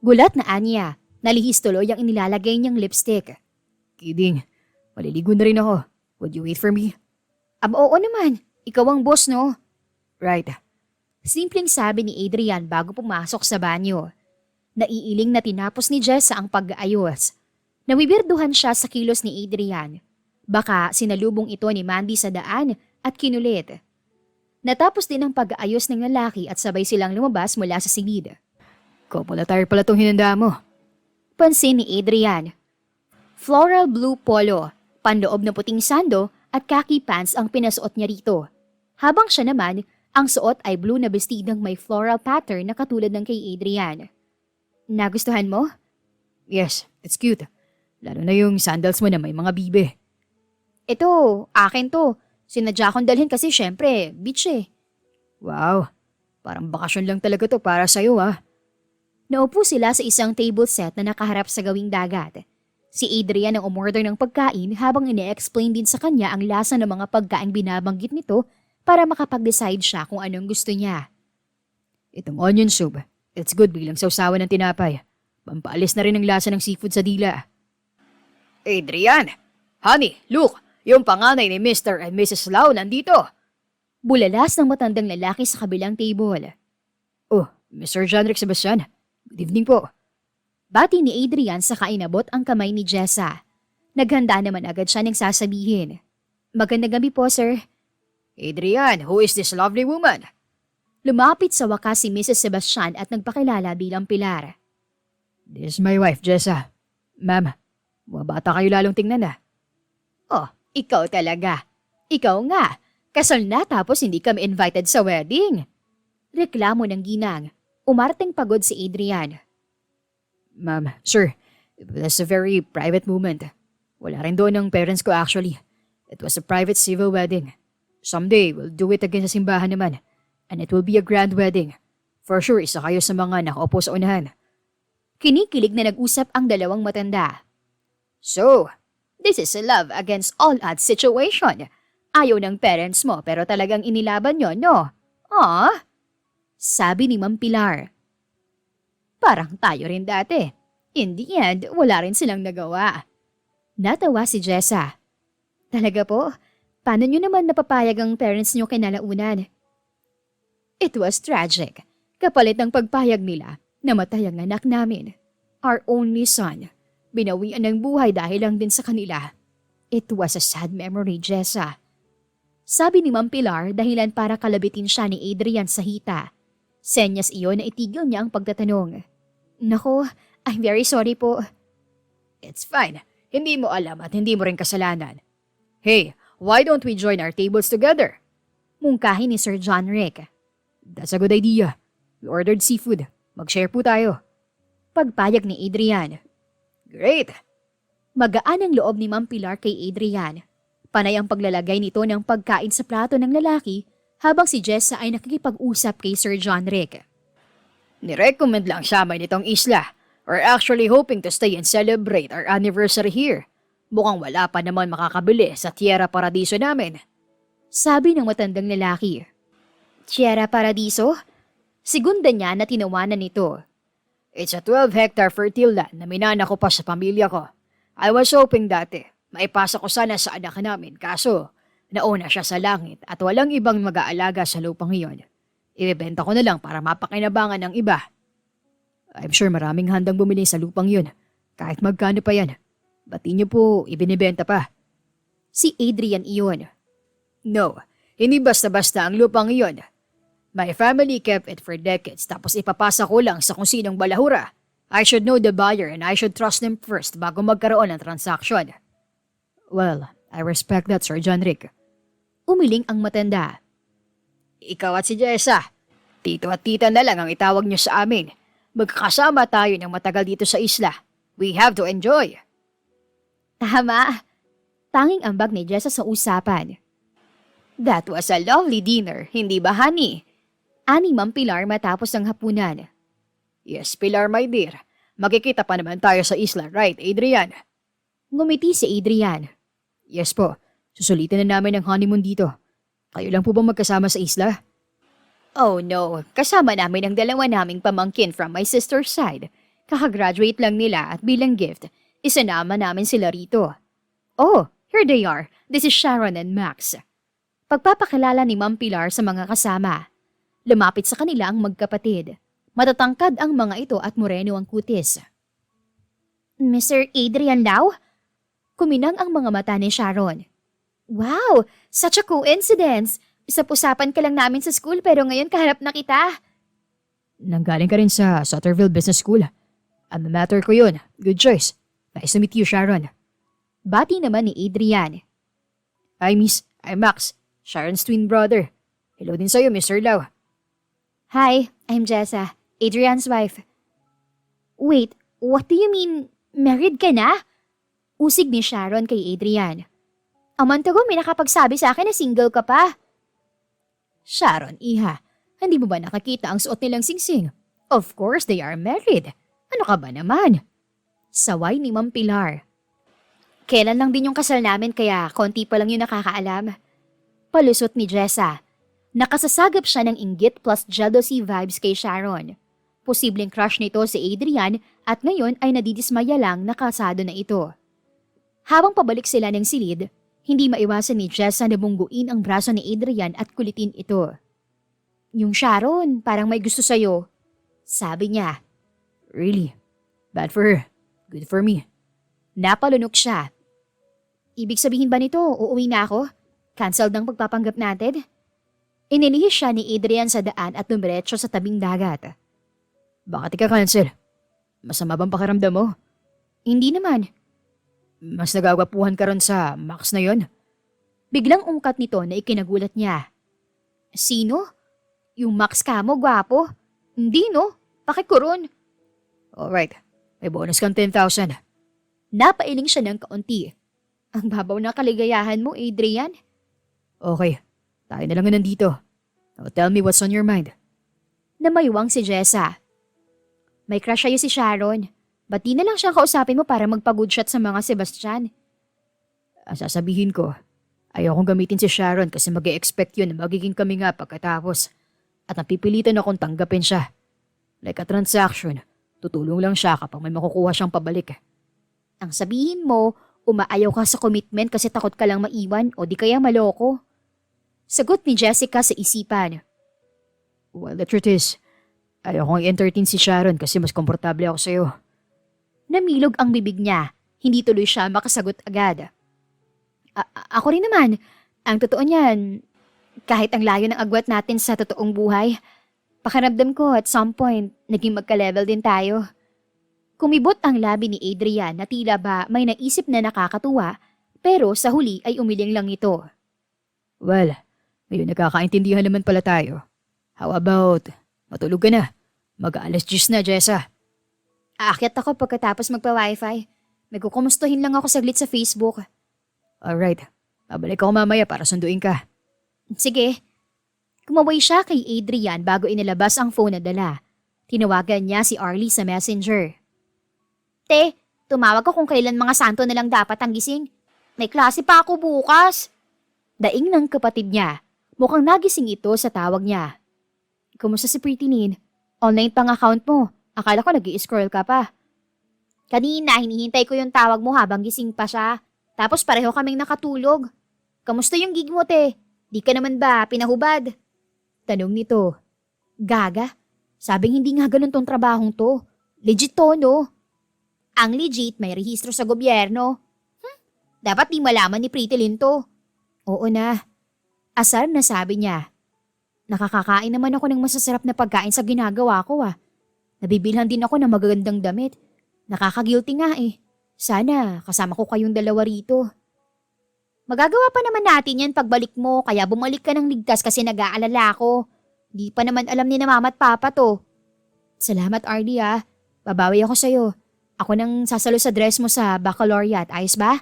Gulat na Anya. Nalihis tuloy ang inilalagay niyang lipstick. Kidding. Maliligo na rin ako. Would you wait for me? Oo naman. Ikaw ang boss, no? Right. Simpleng sabi ni Adrian bago pumasok sa banyo. Naiiling na tinapos ni Jessa ang pag-aayos. Nawibirduhan siya sa kilos ni Adrian. Baka sinalubong ito ni Mandy sa daan at kinulit. Natapos din ang pag-aayos ng lalaki at sabay silang lumabas mula sa silid. Couple attire pala itong hinanda mo. Pansin ni Adrian. Floral blue polo, panloob na puting sando at khaki pants ang pinasuot niya rito. Habang siya naman, ang suot ay blue na bestidang may floral pattern na katulad ng kay Adrian. Nagustuhan mo? Yes, it's cute. Lalo na yung sandals mo na may mga bibe. Ito, akin to. Sinadya kong dalhin kasi syempre, beach eh. Wow, parang bakasyon lang talaga to para sa'yo ah. Naupo sila sa isang table set na nakaharap sa gawing dagat. Si Adrian ang umorder ng pagkain habang ine-explain din sa kanya ang lasa ng mga pagkain binabanggit nito para makapag-decide siya kung anong gusto niya. Itong onion soup, it's good bilang sausawan ng tinapay. Pampaalis na rin ang lasa ng seafood sa dila. Adrian! Honey, look! Yung panganay ni Mr. and Mrs. Lau nandito! Bulalas ng matandang lalaki sa kabilang table. Oh, Mr. John Rick Sebastian. Good evening po. Bati ni Adrian sa kainabot ang kamay ni Jessa. Naghanda naman agad siya ng sasabihin. Magandang gabi po, sir. Adrian, who is this lovely woman? Lumapit sa wakas si Mrs. Sebastian at nagpakilala bilang Pilar. This is my wife, Jessa. Ma'am, mga bata kayo lalong tingnan ah. Oh, ikaw talaga. Ikaw nga. Kasal na tapos hindi kami invited sa wedding. Reklamo ng ginang. Umarteng pagod si Adrian. Ma'am, sir, it was a very private moment. Wala rin doon ang parents ko actually. It was a private civil wedding. Someday, we'll do it again sa simbahan naman. And it will be a grand wedding. For sure, isa kayo sa mga nakaupo sa unahan. Kinikilig na nag-usap ang dalawang matanda. So, This is a love against all odds situation. Ayaw ng parents mo pero talagang inilaban nyo, no? Ah? Sabi ni Ma'am Pilar. Parang tayo rin dati. In the end, wala rin silang nagawa. Natawa si Jessa. Talaga po? Paano nyo naman napapayag ang parents nyo kinalaunan? It was tragic. Kapalit ng pagpayag nila, namatay ang anak namin. Our only son. Binawian ng buhay dahil lang din sa kanila. It was a sad memory, Jessa. Sabi ni Ma'am Pilar dahilan para kalabitin siya ni Adrian sa hita. Senyas iyon na itigil niya ang pagtatanong. Nako, I'm very sorry po. It's fine. Hindi mo alam at hindi mo rin kasalanan. Hey, why don't we join our tables together? Mungkahi ni Sir John Rick. That's a good idea. We ordered seafood. Mag-share po tayo. Pagpayag ni Adrian. Great! Magaan ang loob ni Ma'am Pilar kay Adrian. Panay ang paglalagay nito ng pagkain sa plato ng lalaki habang si Jessa ay nakikipag-usap kay Sir John Rick. Nirecommend lang siya may nitong isla. We're actually hoping to stay and celebrate our anniversary here. Mukhang wala pa naman makakabili sa Tierra Paradiso namin. Sabi ng matandang lalaki. Tierra Paradiso? Segunda niya na tinawanan nito. It's a 12-hectare fertile land na minana ko pa sa pamilya ko. I was hoping dati, maipasa ko sana sa anak namin kaso nauna siya sa langit at walang ibang mag-aalaga sa lupang iyon. Ibebenta ko na lang para mapakinabangan ng iba. I'm sure maraming handang bumili sa lupang yun. Kahit magkano pa yan. Ba't di niyo po ibinibenta pa? Si Adrian iyon. No, hindi basta-basta ang lupang iyon. My family kept it for decades tapos ipapasa ko lang sa kung sinong balahura. I should know the buyer and I should trust them first bago magkaroon ng transaction. Well, I respect that, Sir John Rick. Umiling ang matanda. Ikaw at si Jessa, tito at tita na lang ang itawag niyo sa amin. Magkakasama tayo ng matagal dito sa isla. We have to enjoy. Tama. Tanging ambag ni Jessa sa usapan. That was a lovely dinner, hindi ba, honey? Ani Ma'am Pilar matapos ang hapunan. Yes, Pilar, my dear. Magkikita pa naman tayo sa isla, right, Adrian? Ngumiti si Adrian. Yes po. Susulitin na namin ang honeymoon dito. Kayo lang po bang magkasama sa isla? Oh no, kasama namin ang dalawa naming pamangkin from my sister's side. Kakagraduate lang nila at bilang gift, isinama namin sila rito. Oh, here they are. This is Sharon and Max. Pagpapakilala ni Ma'am Pilar sa mga kasama. Lumapit sa kanila ang magkapatid. Matatangkad ang mga ito at moreno ang kutis. Mr. Adrian Lau? Kuminang ang mga mata ni Sharon. Wow, such a coincidence. Usap-usapan ka lang namin sa school pero ngayon kaharap na kita. Nanggaling ka rin sa Sutterville Business School. Ang matter ko yun. Good choice. Nice to meet you, Sharon. Bati naman ni Adrian. Hi, Miss. I'm Max. Sharon's twin brother. Hello din sa'yo, Mr. Lau. Hi, I'm Jessa, Adrian's wife. Wait, what do you mean? Married ka na? Usig ni Sharon kay Adrian. A month ago may nakapagsabi sa akin na single ka pa. Sharon, iha, hindi mo ba nakakita ang suot nilang singsing? Of course they are married. Ano ka ba naman? Saway ni Ma'am Pilar. Kailan lang din yung kasal namin kaya konti pa lang yung nakakaalam. Palusot ni Jessa. Nakasasagap siya ng inggit plus jealousy vibes kay Sharon. Posibleng crush nito si Adrian at ngayon ay nadidismaya lang na kasado na ito. Habang pabalik sila ng silid, hindi maiwasan ni Jessa na bungguin ang braso ni Adrian at kulitin ito. Yung Sharon, parang may gusto sa'yo. Sabi niya. Really? Bad for her. Good for me. Napalunok siya. Ibig sabihin ba nito, uuwi na ako? Cancelled ang pagpapanggap natin? Inilihis siya ni Adrian sa daan at dumiretso sa tabing dagat. Bakit ika-cancel? Masama bang pakiramdam mo? Hindi naman. Mas nagagwapuhan ka ron sa Max na yon? Biglang ungkat nito na ikinagulat niya. Sino? Yung Max ka mo, gwapo? Hindi no, pakikuron. Alright, may bonus kang 10,000. Napailing siya ng kaunti. Ang babaw na kaligayahan mo, Adrian. Okay, tayo na lang nandito. Now tell me what's on your mind. Namaywang si Jessa. May crush sa'yo si Sharon. Ba't di na lang siyang kausapin mo para magpa-good shot sa mga Sebastian? Ang sasabihin ko, ayokong gamitin si Sharon kasi mag-e-expect yun na magiging kami nga pagkatapos. At napipilitan akong tanggapin siya. Like a transaction, tutulong lang siya kapag may makukuha siyang pabalik. Ang sabihin mo, umaayaw ka sa commitment kasi takot ka lang maiwan o di kaya maloko. Sagot ni Jessica sa isipan. Well, the truth is, ayokong i-entertain si Sharon kasi mas komportable ako sa'yo. Namilog ang bibig niya. Hindi tuloy siya makasagot agad. Ako rin naman. Ang totoo niyan, kahit ang layo ng agwat natin sa totoong buhay, pakiramdam ko at some point, naging magka-level din tayo. Kumibot ang labi ni Adrian na tila ba may naisip na nakakatuwa, pero sa huli ay umiling lang ito. Well, ngayon nagkakaintindihan naman pala tayo. How about, matulog ka na? Mag-alas 10 na, Jessa. Aakyat ako pagkatapos magpa-wifi. May kukumustuhin lang ako saglit sa Facebook. Alright, babalik ako mamaya para sunduin ka. Sige. Kumaway siya kay Adrian bago inilabas ang phone na dala. Tinawagan niya si Arlie sa messenger. Te, tumawag ko kung kailan mga santo na lang dapat ang gising. May klase pa ako bukas. Daing ng kapatid niya. Mukhang nagising ito sa tawag niya. Kumusta si Pretty Nin? Online pang account mo. Akala ko nag-i-scroll ka pa. Kanina, hinihintay ko yung tawag mo habang gising pa siya. Tapos pareho kaming nakatulog. Kamusta yung gig mo, te? Di ka naman ba pinahubad? Tanong nito. Gaga? Sabing hindi nga ganun tong trabahong to. Legit to, no? Ang legit, may rehistro sa gobyerno. Dapat di malaman ni Pretty Lynn to. Oo na. Asar na sabi niya. Nakakakain naman ako ng masasarap na pagkain sa ginagawa ko Nabibilhan din ako ng magagandang damit. Nakaka-guilty nga Sana kasama ko kayong dalawa rito. Magagawa pa naman natin yan pagbalik mo, kaya bumalik ka ng ligtas kasi nag-aalala ako. Di pa naman alam ni na mama at papa to. Salamat Arlie Babawi ako sa'yo. Ako nang sasalo sa dress mo sa baccalaureate, ayos ba?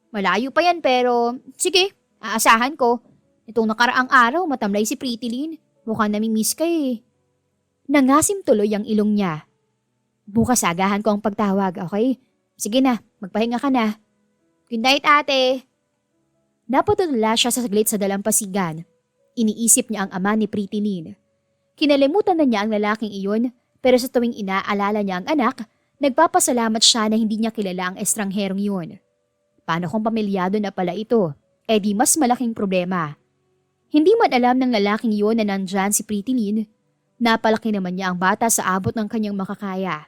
Malayo pa yan pero sige, aasahan ko. Itong nakaraang araw matamlay si Pretty Lynn. Mukhang namimiss ka Nangasim tuloy ang ilong niya. Bukas agahan ko ang pagtawag, okay? Sige na, magpahinga ka na. Good night, ate. Napatulala siya sa saglit sa dalampasigan. Iniisip niya ang ama ni Pretty Lynn. Kinalimutan na niya ang lalaking iyon, pero sa tuwing inaalala niya ang anak, nagpapasalamat siya na hindi niya kilala ang estrangherong yun. Paano kung pamilyado na pala ito? Di mas malaking problema. Hindi man alam ng lalaking yun na nandyan si Pretty Lynn, napalaki naman niya ang bata sa abot ng kanyang makakaya.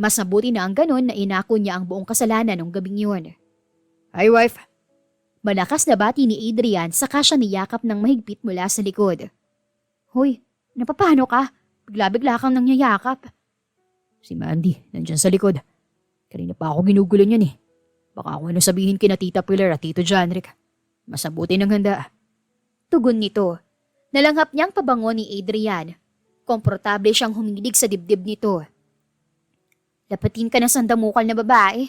Mas mabuti na ang ganun na inako niya ang buong kasalanan ng gabing yun. Hi, wife. Malakas na bati ni Adrian saka siya niyakap ng mahigpit mula sa likod. Hoy, napapano ka? Bigla-bigla kang nangyayakap. Si Mandy, nandyan sa likod. Kanina pa ako ginugulo niyan Baka ako sabihin kina Tita Pilar at Tito Janrick. Mas mabuti ng handa. Tugon nito. Nalanghap niyang pabango ni Adrian. Komportable siyang humilig sa dibdib nito. Dapatin ka ng sandamukal na babae.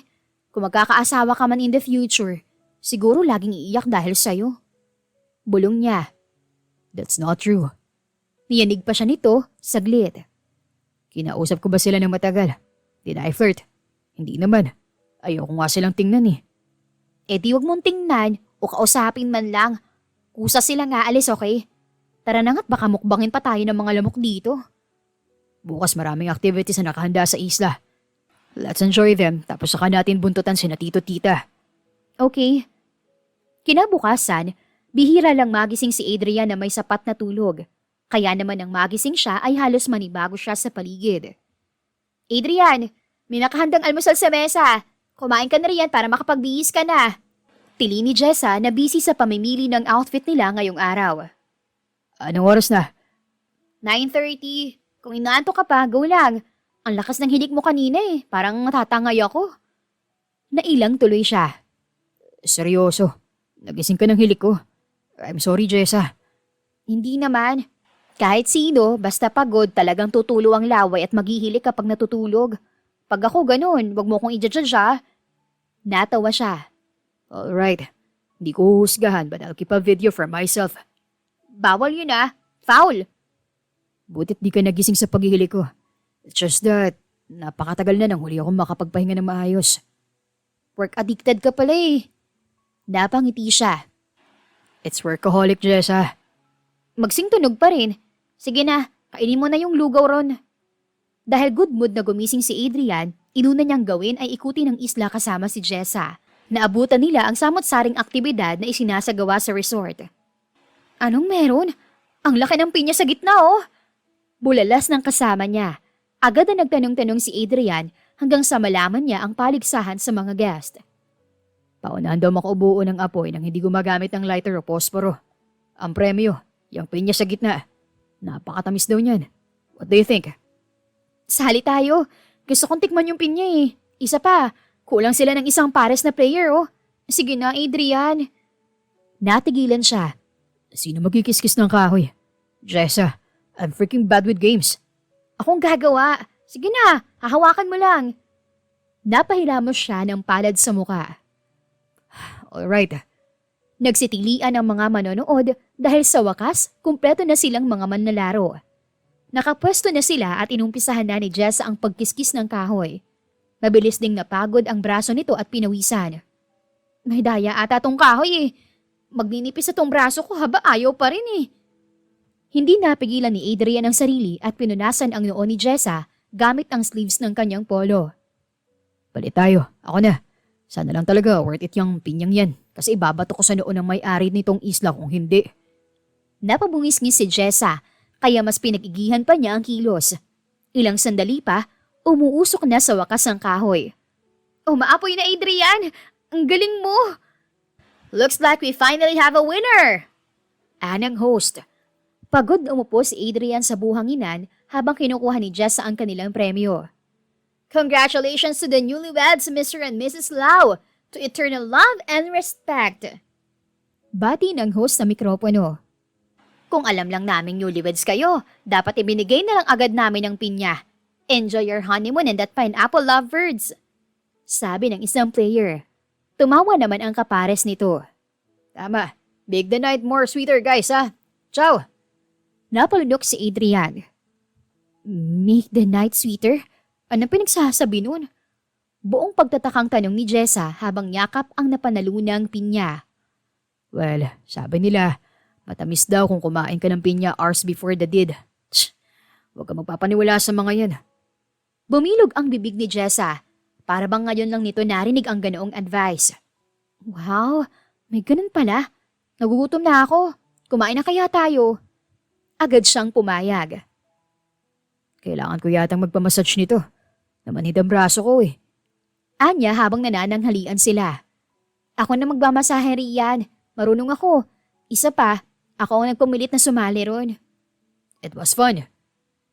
Kung magkakaasawa ka man in the future, siguro laging iiyak dahil sa'yo. Bulong niya. That's not true. Niyanig pa siya nito, saglit. Kinausap ko ba sila ng matagal? Did I flirt? Hindi naman. Ayoko nga silang tingnan Di wag mong tingnan o kausapin man lang. Kusa sila nga alis, okay? Tara na nga't baka mukbangin pa tayo ng mga lamok dito. Bukas maraming activities na nakahanda sa isla. Let's enjoy them tapos saka natin buntutan sina Tito Tita. Okay. Kinabukasan, bihira lang magising si Adrian na may sapat na tulog. Kaya naman nang magising siya ay halos manibago siya sa paligid. Adrian, may nakahandang almusal sa mesa. Kumain ka na riyan para makapagbihis ka na. Tili ni Jessa na busy sa pamimili ng outfit nila ngayong araw. Anong oras na? 9:30. Kung inaantok ka pa, go lang. Ang lakas ng hilik mo kanina parang natatangay ako. Nailang tuloy siya. Seryoso, nagising ka ng hilik ko. I'm sorry, Jessa. Hindi naman. Kahit sino, basta pagod talagang tutulo ang laway at maghihilik kapag natutulog. Pag ako ganun, wag mo kong i-judge Natawa siya. Alright, hindi ko huhusgahan but I'll keep a video for myself. Bawal yun Foul. Butit di ka nagising sa paghihilik ko. It's just that, napakatagal na nang huli akong makapagpahinga ng maayos. Work addicted ka pala Napangiti siya. It's workaholic, Jessa. Magsing tunog pa rin. Sige na, kainin mo na yung lugaw ron. Dahil good mood na gumising si Adrian, inuna niyang gawin ay ikutin ang isla kasama si Jessa. Naabutan nila ang samot-saring aktibidad na isinasagawa sa resort. Anong meron? Ang laki ng pinya sa gitna Bulalas ng kasama niya. Agad na nagtanong-tanong si Adrian hanggang sa malaman niya ang paligsahan sa mga guest. Paunahan daw makaubuo ng apoy nang hindi gumagamit ng lighter o posporo. Ang premyo, yung pinya sa gitna. Napakatamis daw niyan. What do you think? Sali tayo. Gusto kong tikman yung pinya Isa pa, kulang sila ng isang pares na player Sige na, Adrian. Natigilan siya. Sino magkikiskis ng kahoy? Jessa, I'm freaking bad with games. Akong gagawa. Sige na, hahawakan mo lang. Napahilamos siya ng palad sa muka. Alright. Nagsitilian ang mga manonood dahil sa wakas, kumpleto na silang mga manlalaro. Nakapwesto na sila at inumpisahan na ni Jess ang pagkiskis ng kahoy. Mabilis ding napagod ang braso nito at pinawisan. May daya ata tong kahoy Magninipis sa tong braso ko haba ayaw pa rin Hindi napigilan ni Adrian ang sarili at pinunasan ang noo ni Jessa gamit ang sleeves ng kanyang polo. Palit tayo. Ako na. Sana lang talaga worth it yung pinyang yan. Kasi ibabato ko sa noon ng may-ari nitong isla kung hindi. Napabungis-ngis si Jessa, kaya mas pinag-igihan pa niya ang kilos. Ilang sandali pa, umuusok na sa wakas ang kahoy. Umaapoy na, Adrian! Ang galing mo! Looks like we finally have a winner! Anang host. Pagod na umupo si Adrian sa buhanginan habang kinukuha ni Jessa ang kanilang premyo. Congratulations to the newlyweds, Mr. and Mrs. Lau, to eternal love and respect. Bati ng host sa mikropono. Kung alam lang naming newlyweds kayo, dapat ibinigay na lang agad namin ang pinya. Enjoy your honeymoon and that pineapple lovebirds. Sabi ng isang player. Tumawa naman ang kapares nito. Tama. Make the night more sweeter, guys, ha? Ciao! Napalunok si Adrian. Make the night sweeter? Anong pinagsasabi nun? Buong pagtatakang tanong ni Jessa habang yakap ang napanalunang pinya. Well, sabi nila, matamis daw kung kumain ka ng pinya hours before the deed. Huwag ka magpapaniwala sa mga yan. Bumilog ang bibig ni Jessa. Para bang ngayon lang nito narinig ang ganoong advice. Wow, may ganun pala. Nagugutom na ako. Kumain na kaya tayo? Agad siyang pumayag. Kailangan ko yatang magpamassage nito. Namanhid ang braso ko eh. Anya habang nanananghalian sila. Ako na magmamasahe riyan. Marunong ako. Isa pa, ako ang nagpumilit na sumali ron. It was fun.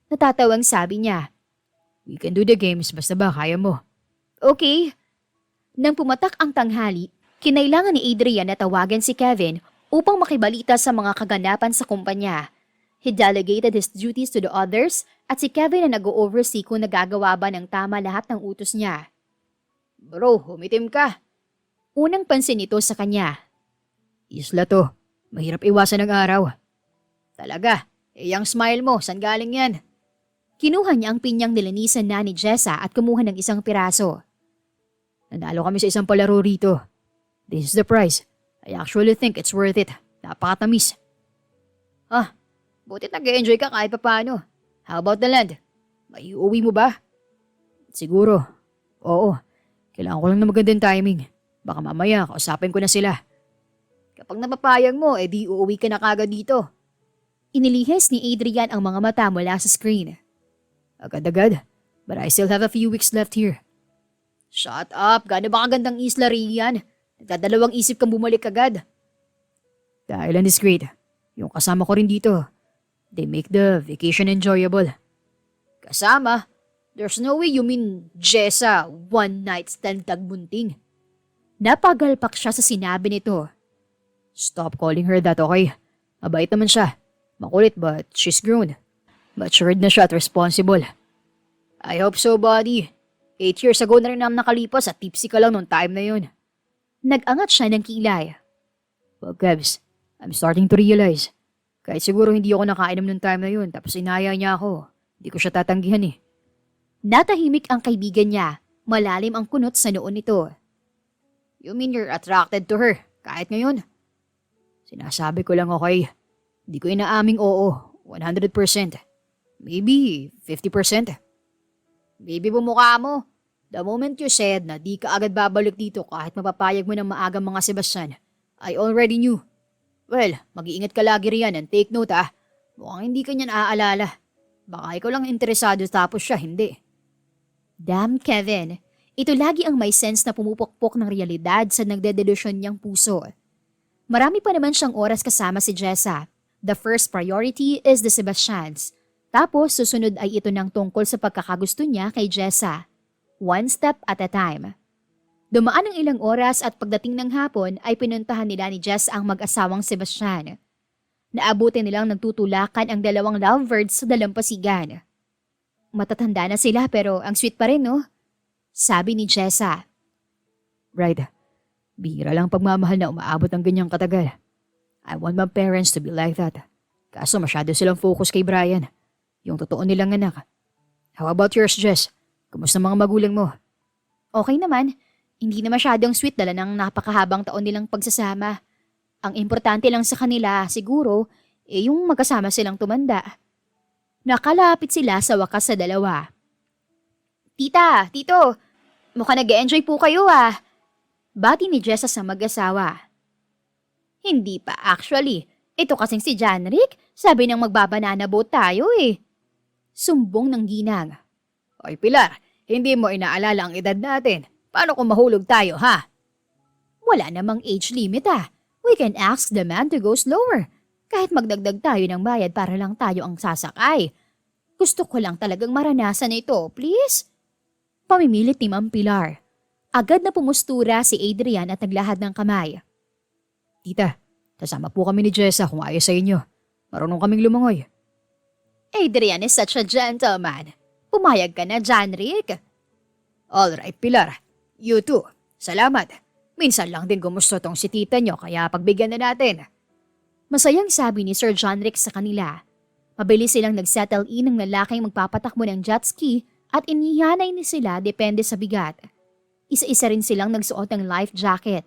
Natatawang sabi niya. We can do the games basta ba kaya mo. Okay. Nang pumatak ang tanghali, kinailangan ni Adrian na tawagan si Kevin upang makibalita sa mga kaganapan sa kumpanya. He delegated his duties to the others at si Kevin na nag-oversee kung nagagawa ba ng tama lahat ng utos niya. Bro, humitim ka. Unang pansin nito sa kanya. Isla to. Mahirap iwasan ng araw. Talaga? Yung smile mo, saan galing yan? Kinuha niya ang pinyang nilinisan na ni Jessa at kumuha ng isang piraso. Nanalo kami sa isang palaro rito. This is the prize. I actually think it's worth it. Napakatamis. Butit nag-enjoy ka kahit papaano. How about the land? May uuwi mo ba? Siguro. Oo. Kailangan ko lang na magandang timing. Baka mamaya kausapin ko na sila. Kapag napapayag mo, di uuwi ka na kagad dito. Inilihis ni Adrian ang mga mata mula sa screen. Agad-agad. But I still have a few weeks left here. Shut up! Gano'n ba kagandang isla riyan? Nagdadalawang isip kang bumalik agad. The island is great. Yung kasama ko rin dito. They make the vacation enjoyable. Kasama? There's no way you mean Jessa, one night stand tagbunting. Napagalpak siya sa sinabi nito. Stop calling her that, okay? Mabait naman siya. Makulit but she's grown. Matured na siya at responsible. I hope so, buddy. 8 years ago na rin naman nakalipas at tipsy ka lang nung time na yun. Nag-angat siya ng kilay. Well, Kevs, I'm starting to realize. Kahit siguro hindi ako nakainom nung time na yun tapos inaya niya ako. Hindi ko siya tatanggihan eh. Natahimik ang kaibigan niya. Malalim ang kunot sa noon nito. You mean you're attracted to her kahit ngayon? Sinasabi ko lang okay. Hindi ko inaaming oo. 100%. Maybe 50%. Baby, bumukha mo. The moment you said na di ka agad babalik dito kahit mapapayag mo ng maagang mga Sebastian, I already knew. Well, mag-iingat ka lagi riyan and take note Mukhang hindi ka niyan naaalala. Baka ikaw lang interesado tapos siya hindi. Damn, Kevin. Ito lagi ang may sense na pumupukpok ng realidad sa nagdedelusyon niyang puso. Marami pa naman siyang oras kasama si Jessa. The first priority is the Sebastians. Tapos susunod ay ito ng tungkol sa pagkakagusto niya kay Jessa. One step at a time. Dumaan ang ilang oras at pagdating ng hapon ay pinuntahan nila ni Jess ang mag-asawang Sebastian. Naabutin nilang nagtutulakan ang dalawang lovebirds sa dalampasigan. Matatanda na sila pero ang sweet pa rin, no? Sabi ni Jessa. Right. Bihira lang pagmamahal na umaabot ng ganyang katagal. I want my parents to be like that. Kaso masyado silang focus kay Brian. Yung totoo nilang anak. How about yours, Jess? Kumusta mga magulang mo? Okay naman. Hindi na masyadong sweet dala ng napakahabang taon nilang pagsasama. Ang importante lang sa kanila, siguro, yung magkasama silang tumanda. Nakalapit sila sa wakas sa dalawa. Tita, tito, mukhang nag-enjoy po kayo ah. Bati ni Jessa sa mag-asawa. Hindi pa actually. Ito kasing si Janrick, sabi nang magbabanana boat tayo eh. Sumbong ng ginang. Oy Pilar, hindi mo inaalala ang edad natin. Paano kung mahulog tayo, ha? Wala namang age limit ah. We can ask the man to go slower. Kahit magdagdag tayo ng bayad para lang tayo ang sasakay. Gusto ko lang talagang maranasan ito, please. Pamimilit ni Ma'am Pilar. Agad na pumustura si Adrian at naglahad ng kamay. Tita, kasama po kami ni Jessa kung ayos sa inyo. Marunong kaming lumangoy. Adrian is such a gentleman. Pumayag ka na, Janrick. Alright, Pilar. You too. Salamat. Minsan lang din gumusto tong si tita nyo kaya pagbigyan na natin. Masayang sabi ni Sir Janrick sa kanila. Mabilis silang nagsettle in ng lalaking magpapatakbo ng jet ski at inihanay ni sila depende sa bigat. Isa-isa rin silang nagsuot ng life jacket.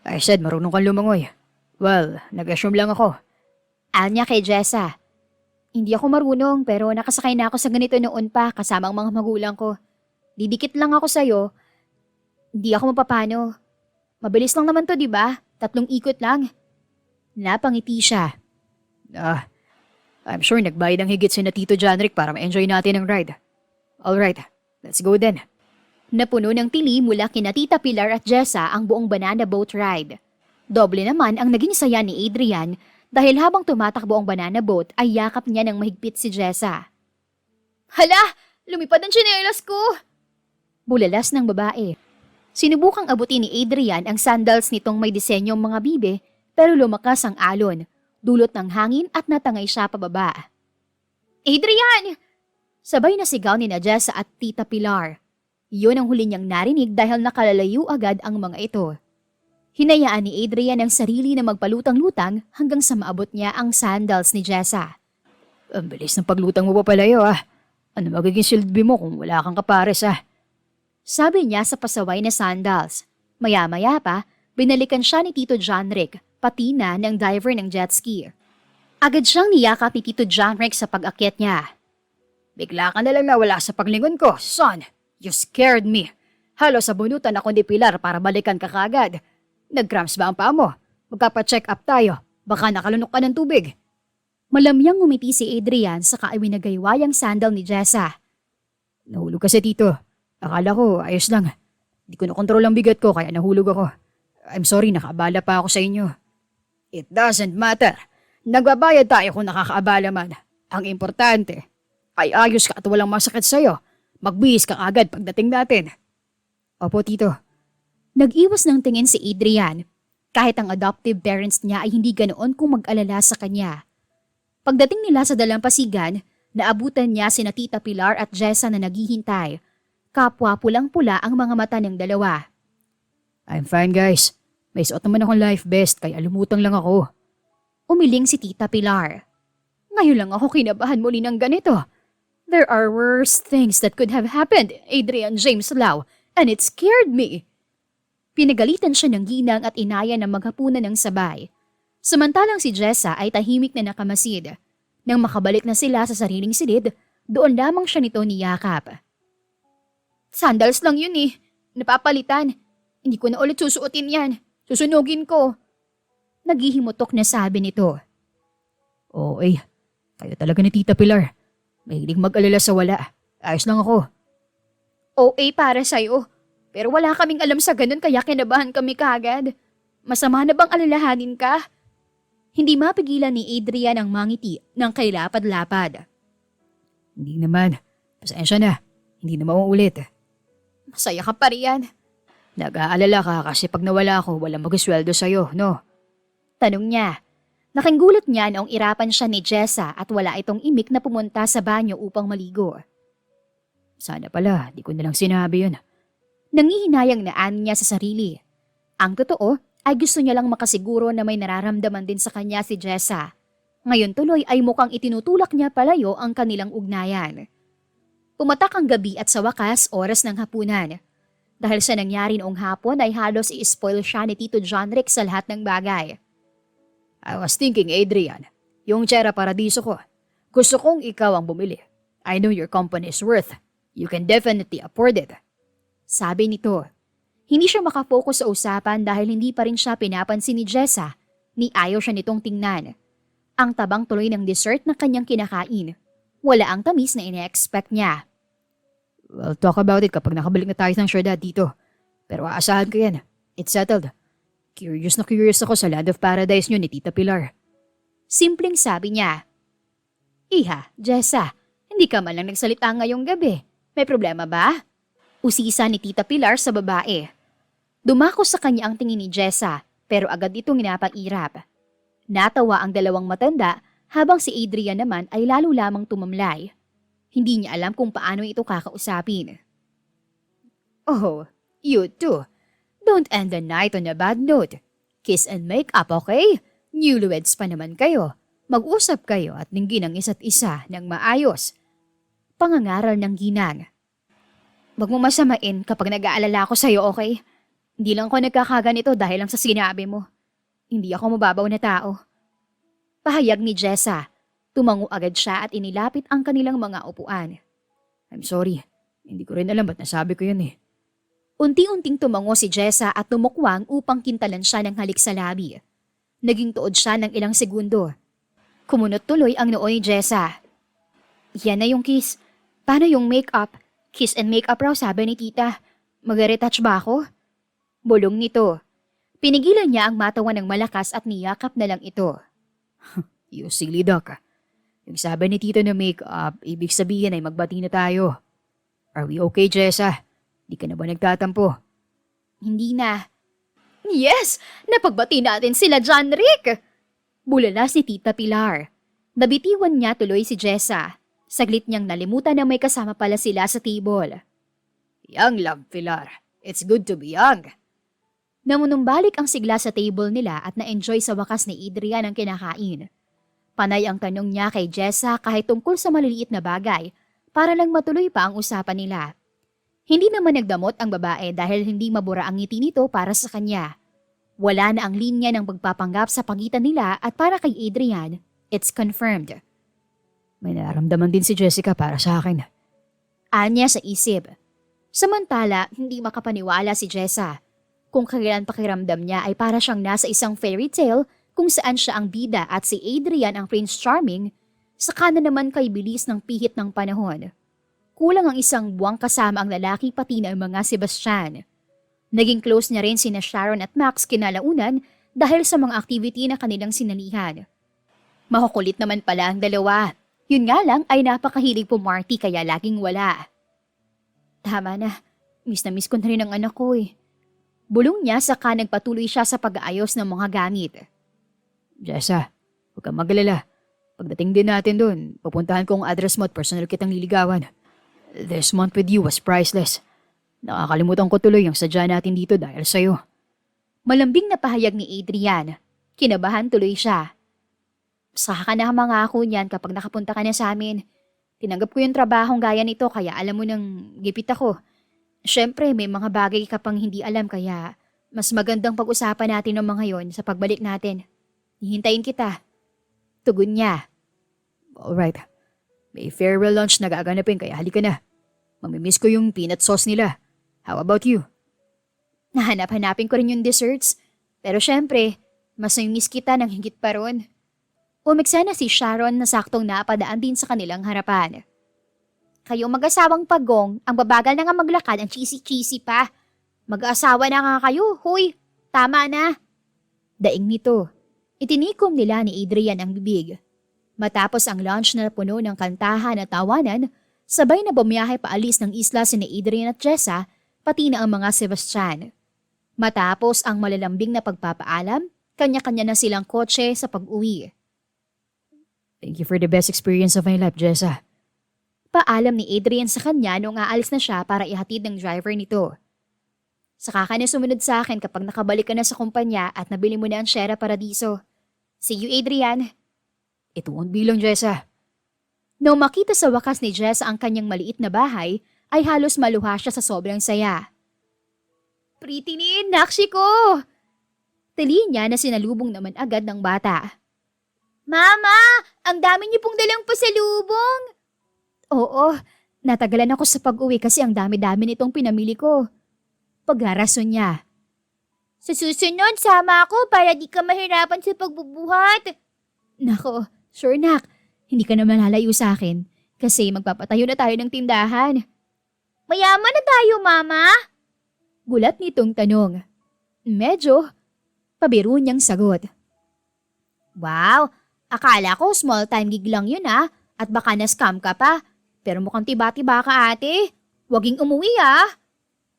I said marunong kang lumangoy. Well, nag-assume lang ako. Anya kay Jessa. Hindi ako marunong pero nakasakay na ako sa ganito noon pa kasama ang mga magulang ko. Didikit lang ako sa'yo. Hindi ako mapapano. Mabilis lang naman to, di ba? 3 ikot lang. Napangiti siya. I'm sure nagbayad ang higit si na Tito Janrick para ma-enjoy natin ang ride. Alright, let's go then. Napuno ng tili mula kina Tita Pilar at Jessa ang buong banana boat ride. Doble naman ang naging saya ni Adrian dahil habang tumatakbo ang banana boat ay yakap niya ng mahigpit si Jessa. Hala! Lumipad ang tsinelas ko! Bulalas ng babae. Sinubukang abutin ni Adrian ang sandals nitong may disenyong mga bibe pero lumakas ang alon, dulot ng hangin at natangay siya pababa. Adrian! Sabay na sigaw ni Jessa at Tita Pilar. Iyon ang huli niyang narinig dahil nakalalayo agad ang mga ito. Hinayaan ni Adrian ang sarili na magpalutang-lutang hanggang sa maabot niya ang sandals ni Jessa. Ang bilis ng paglutang mo pa palayo Ano magiging silbi mo kung wala kang kapares Sabi niya sa pasaway na sandals. Maya-maya pa, binalikan siya ni Tito Janrick, pati na ng diver ng jet ski. Agad siyang niyakap ni Tito Janrick sa pag-akyat niya. Bigla ka na lang nawala sa paglingon ko, son. You scared me. Halos sabunutan ako ni Pilar para balikan ka kagad. Nag-cramps ba ang paa mo? Magkapa-check up tayo. Baka nakalunok ka ng tubig. Malamyang ngumiti si Adrian sa kaiwinagaywayang sandal ni Jessa. Nahulog kasi tito. Akala ko ayos lang. Di ko nakontrol ang bigat ko kaya nahulog ako. I'm sorry, nakaabala pa ako sa inyo. It doesn't matter. Nagbabayad tayo kung nakakaabala man. Ang importante ay ayos ka at walang masakit sa'yo. Magbihis ka agad pagdating natin. Opo, tito. Nag-iwas ng tingin si Adrian. Kahit ang adoptive parents niya ay hindi ganoon kung mag-alala sa kanya. Pagdating nila sa dalampasigan, naabutan niya sina Tita Pilar at Jessa na naghihintay. Kapwa pulang-pula ang mga mata ng dalawa. I'm fine, guys. May suot naman akong life vest kaya lumutang lang ako. Umiling si Tita Pilar. Ngayon lang ako kinabahan muli ng ganito. There are worse things that could have happened, Adrian James Lau, and it scared me. Pinagalitan siya ng ginang at inaya na maghapunan ng sabay. Samantalang si Jessa ay tahimik na nakamasid. Nang makabalik na sila sa sariling silid, doon lamang siya nito niyakap. Sandals lang yun Napapalitan. Hindi ko na ulit susuotin yan. Susunugin ko. Naghihimutok na sabi nito. Kayo talaga ni Tita Pilar. Mahilig mag-alala sa wala. Ayos lang ako. Para sa'yo. Pero wala kaming alam sa ganun kaya kinabahan kami kaagad. Masama na bang alalahanin ka? Hindi mapigilan ni Adrian ang mangiti ng kay lapad-lapad. Hindi naman. Pasensya na. Hindi na mauulit. Masaya ka pa riyan. Nag-aalala ka kasi pag nawala ako, walang mag-sweldo sa'yo, no? Tanong niya. Nakinggulat niya noong irapan siya ni Jessa at wala itong imik na pumunta sa banyo upang maligo. Sana pala, di ko nalang sinabi yun. Nangihinayang naan niya sa sarili. Ang totoo ay gusto niya lang makasiguro na may nararamdaman din sa kanya si Jessa. Ngayon tuloy ay mukhang itinutulak niya palayo ang kanilang ugnayan. Pumatak ang gabi at sa wakas oras ng hapunan. Dahil sa nangyari noong hapon ay halos i-spoil siya ni Tito Janrick sa lahat ng bagay. I was thinking, Adrian, yung Tierra Paradiso ko. Gusto kong ikaw ang bumili. I know your company is worth You can definitely afford it. Sabi nito. Hindi siya makafocus sa usapan dahil hindi pa rin siya pinapansin ni Jessa ni ayaw siya nitong tingnan. Ang tabang tuloy ng dessert na kanyang kinakain. Wala ang tamis na ine-expect niya. We'll talk about it kapag nakabalik na tayo ng syudad dito. Pero aasahan ko yan. It's settled. Curious na curious ako sa Land of Paradise nyo ni Tita Pilar. Simpleng sabi niya. Iha, Jessa, hindi ka man lang nagsalita ngayong gabi. May problema ba? Usisa ni Tita Pilar sa babae. Dumako sa kanya ang tingin ni Jessa pero agad itong napag-irap. Natawa ang dalawang matanda habang si Adrian naman ay lalo lamang tumamlay. Hindi niya alam kung paano ito kakausapin. Oh, you too. Don't end the night on a bad note. Kiss and make up, okay? Newlyweds pa naman kayo. Mag-usap kayo at ninggin ang isa't isa ng maayos. Pangangaral ng ginang. Wag mo masamain kapag nag-aalala ako sa'yo, okay? Hindi lang ako nagkakaganito dahil lang sa sinabi mo. Hindi ako mababaw na tao. Pahayag ni Jessa. Tumango agad siya at inilapit ang kanilang mga upuan. I'm sorry. Hindi ko rin alam ba't nasabi ko yun eh. Unti-unting tumango si Jessa at tumukwang upang kintalan siya ng halik sa labi. Naging tuod siya ng ilang segundo. Kumunot tuloy ang noo ni Jessa. Yan na yung kiss. Paano yung make-up? Kiss and make-up raw sabi ni tita. Mag-retouch ba ako? Bulong nito. Pinigilan niya ang matawa ng malakas at niyakap na lang ito. You silly duck. Yung sabi ni tita na make-up, ibig sabihin ay magbati na tayo. Are we okay, Jessa? Di ka na ba nagtatampo? Hindi na. Yes! Napagbati natin sila, John Rick! Bulala si Tita Pilar. Nabitiwan niya tuloy si Jessa. Saglit niyang nalimutan na may kasama pala sila sa table. Young love, Pilar. It's good to be young. Namunumbalik ang sigla sa table nila at na-enjoy sa wakas ni Adrian ang kinakain. Panay ang tanong niya kay Jessa kahit tungkol sa maliliit na bagay para lang matuloy pa ang usapan nila. Hindi naman nagdamot ang babae dahil hindi mabura ang ngiti nito para sa kanya. Wala na ang linya ng pagpapanggap sa pagitan nila at para kay Adrian, it's confirmed. May nararamdaman din si Jessica para sa akin. Anya sa isip. Samantala, hindi makapaniwala si Jessa. Kung kailan pakiramdam niya ay para siyang nasa isang fairy tale kung saan siya ang bida at si Adrian ang Prince Charming, saka na naman kay bilis ng pihit ng panahon. Kulang ang isang buwang kasama ang lalaki pati na ang mga Sebastian. Naging close niya rin sina Sharon at Max kinalaunan dahil sa mga activity na kanilang sinalihan. Makukulit naman pala ang dalawa. Yun nga lang ay napakahilig pumarty kaya laging wala. Tama na, miss ko na rin ang anak ko eh. Bulong niya saka nagpatuloy siya sa pag-aayos ng mga gamit. Jessa, huwag kang magalala. Pagdating din natin doon, pupuntahan ko ang address mo at personal kitang liligawan. This month with you was priceless. Nakakalimutan ko tuloy ang sadya natin dito dahil sa'yo. Malambing na pahayag ni Adrian. Kinabahan tuloy siya. Saka ka na mangako niyan kapag nakapunta ka na sa amin. Tinanggap ko yung trabahong gaya nito kaya alam mo nang gipit ako. Siyempre may mga bagay ka pang hindi alam kaya mas magandang pag-usapan natin ng mga yon sa pagbalik natin. Hihintayin kita. Tugon niya. Alright. May farewell lunch na gaganapin kaya halika na. Mamimiss ko yung peanut sauce nila. How about you? Nahanap-hanapin ko rin yung desserts. Pero syempre, mas miss kita ng higit pa ron. Umiksa na si Sharon na saktong napadaan din sa kanilang harapan. Kayo mag-asawang pagong, ang babagal na nga maglakad, ang cheesy-cheesy pa. Mag-asawa na nga kayo, huy. Tama na. Daing nito. Itinikom nila ni Adrian ang bibig. Matapos ang lunch na puno ng kantahan at tawanan, sabay na bumiyahe paalis ng isla sina Adrian at Jessa, pati na ang mga Sebastian. Matapos ang malalambing na pagpapaalam, kanya-kanya na silang kotse sa pag-uwi. Thank you for the best experience of my life, Jessa. Paalam ni Adrian sa kanya nung aalis na siya para ihatid ng driver nito. Saka ka na sumunod sa akin kapag nakabalik ka na sa kumpanya at nabili mo na ang Sierra Paradiso. See you, Adrian. It won't be long, Jessa. Nung makita sa wakas ni Jessa ang kanyang maliit na bahay, ay halos maluha siya sa sobrang saya. Pretty ni nakshi ko! Tali niya na sinalubong naman agad ng bata. Mama! Ang dami niyo pong dalang pasalubong! Oo, Natagalan ako sa pag-uwi kasi ang dami-dami nitong pinamili ko. Pagharason niya. Sa susunod, sama ako para di ka mahirapan sa pagbubuhat. Nako, sure nak, hindi ka naman lalayo sa akin kasi magpapatayo na tayo ng tindahan. Mayaman na tayo, Mama. Gulat nitong tanong. Medyo, pabiro niyang sagot. Wow, akala ko small time gig lang yun at baka na-scam ka pa. Pero mukhang tiba-tiba ka ate. Waging umuwi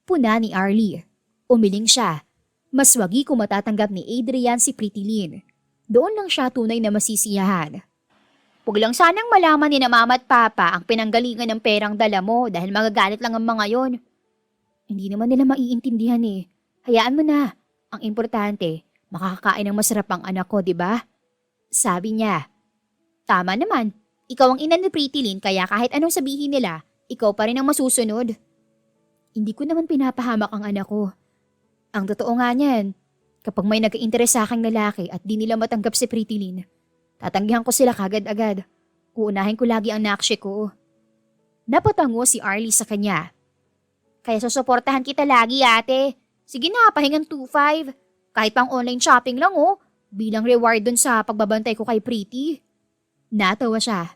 Puna ni Arlie. Umiling siya. Mas wagi kung matatanggap ni Adrian si Pretty Lynn. Doon lang siya tunay na masisiyahan. Huwag lang sanang malaman ni na Mama at Papa ang pinanggalingan ng perang dala mo dahil magagalit lang ang mga yon. Hindi naman nila maiintindihan eh. Hayaan mo na. Ang importante, makakakain ng masarap ang anak ko, di ba? Sabi niya. Tama naman. Ikaw ang ina ni Pretty Lynn kaya kahit anong sabihin nila, ikaw pa rin ang masusunod. Hindi ko naman pinapahamak ang anak ko. Ang totoo nga niyan, kapag may nag-interes sa aking lalaki at di nila matanggap si Pretty Lynn, tatanggihan ko sila kagad-agad. Uunahin ko lagi ang nakshi ko. Napatango si Arlie sa kanya. Kaya susuportahan kita lagi ate. Sige na, pahingang 2-5. Kahit pang online shopping lang bilang reward dun sa pagbabantay ko kay Pretty. Natawa siya.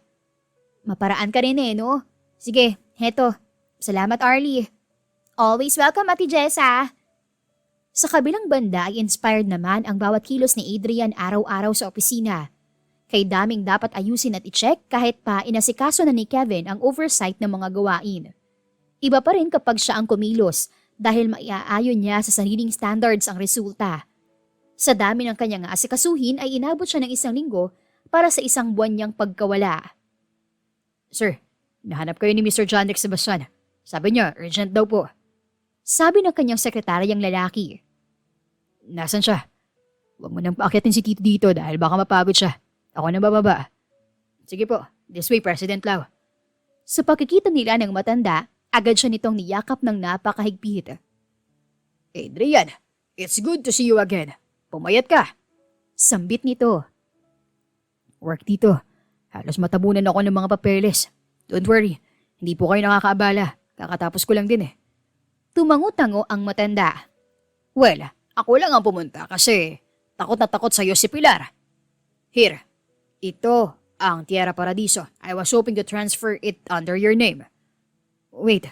Maparaan ka rin no? Sige, heto. Salamat Arlie. Always welcome, Ate Jessa. Sa kabilang banda ay inspired naman ang bawat kilos ni Adrian araw-araw sa opisina. Kay daming dapat ayusin at i-check kahit pa inasikaso na ni Kevin ang oversight ng mga gawain. Iba pa rin kapag siya ang kumilos dahil maiaayon niya sa sariling standards ang resulta. Sa dami ng kanyang asikasuhin ay inabot siya ng 1 linggo para sa 1 buwan niyang pagkawala. Sir, nahanap kayo ni Mr. John Rick Sebastian. Sabi niya, urgent daw po. Sabi ng kanyang sekretaryang lalaki. Nasaan siya? Huwag mo nang paakyatin si Tito dito dahil baka mapagod siya. Ako na bababa. Sige po, this way, President Lau. Sa pakikita nila ng matanda, agad siya nitong niyakap ng napakahigpit. Adrian, it's good to see you again. Pumayat ka. Sambit nito. Work dito. Halos matabunan ako ng mga papeles. Don't worry, hindi po kayo nakakaabala. Kakatapos ko lang din eh. Tumango-tango ang matanda. Well, ako lang ang pumunta kasi takot na takot sa'yo si Pilar. Here, ito ang Tierra Paradiso. I was hoping to transfer it under your name. Wait,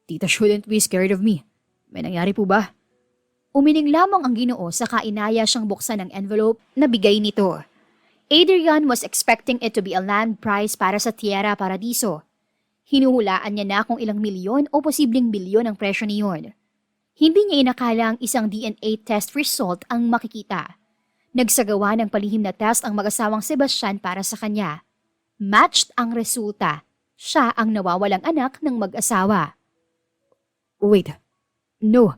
Tita shouldn't be scared of me. May nangyari po ba? Umiling lamang ang Ginoo sa kainaya siyang buksan ng envelope na bigay nito. Adrian was expecting it to be a land prize para sa Tierra Paradiso. Hinuhulaan niya na kung ilang milyon o posibleng bilyon ang presyo niyon. Hindi niya inakala ang isang DNA test result ang makikita. Nagsagawa ng palihim na test ang mag-asawang Sebastian para sa kanya. Matched ang resulta. Siya ang nawawalang anak ng mag-asawa. Wait, no.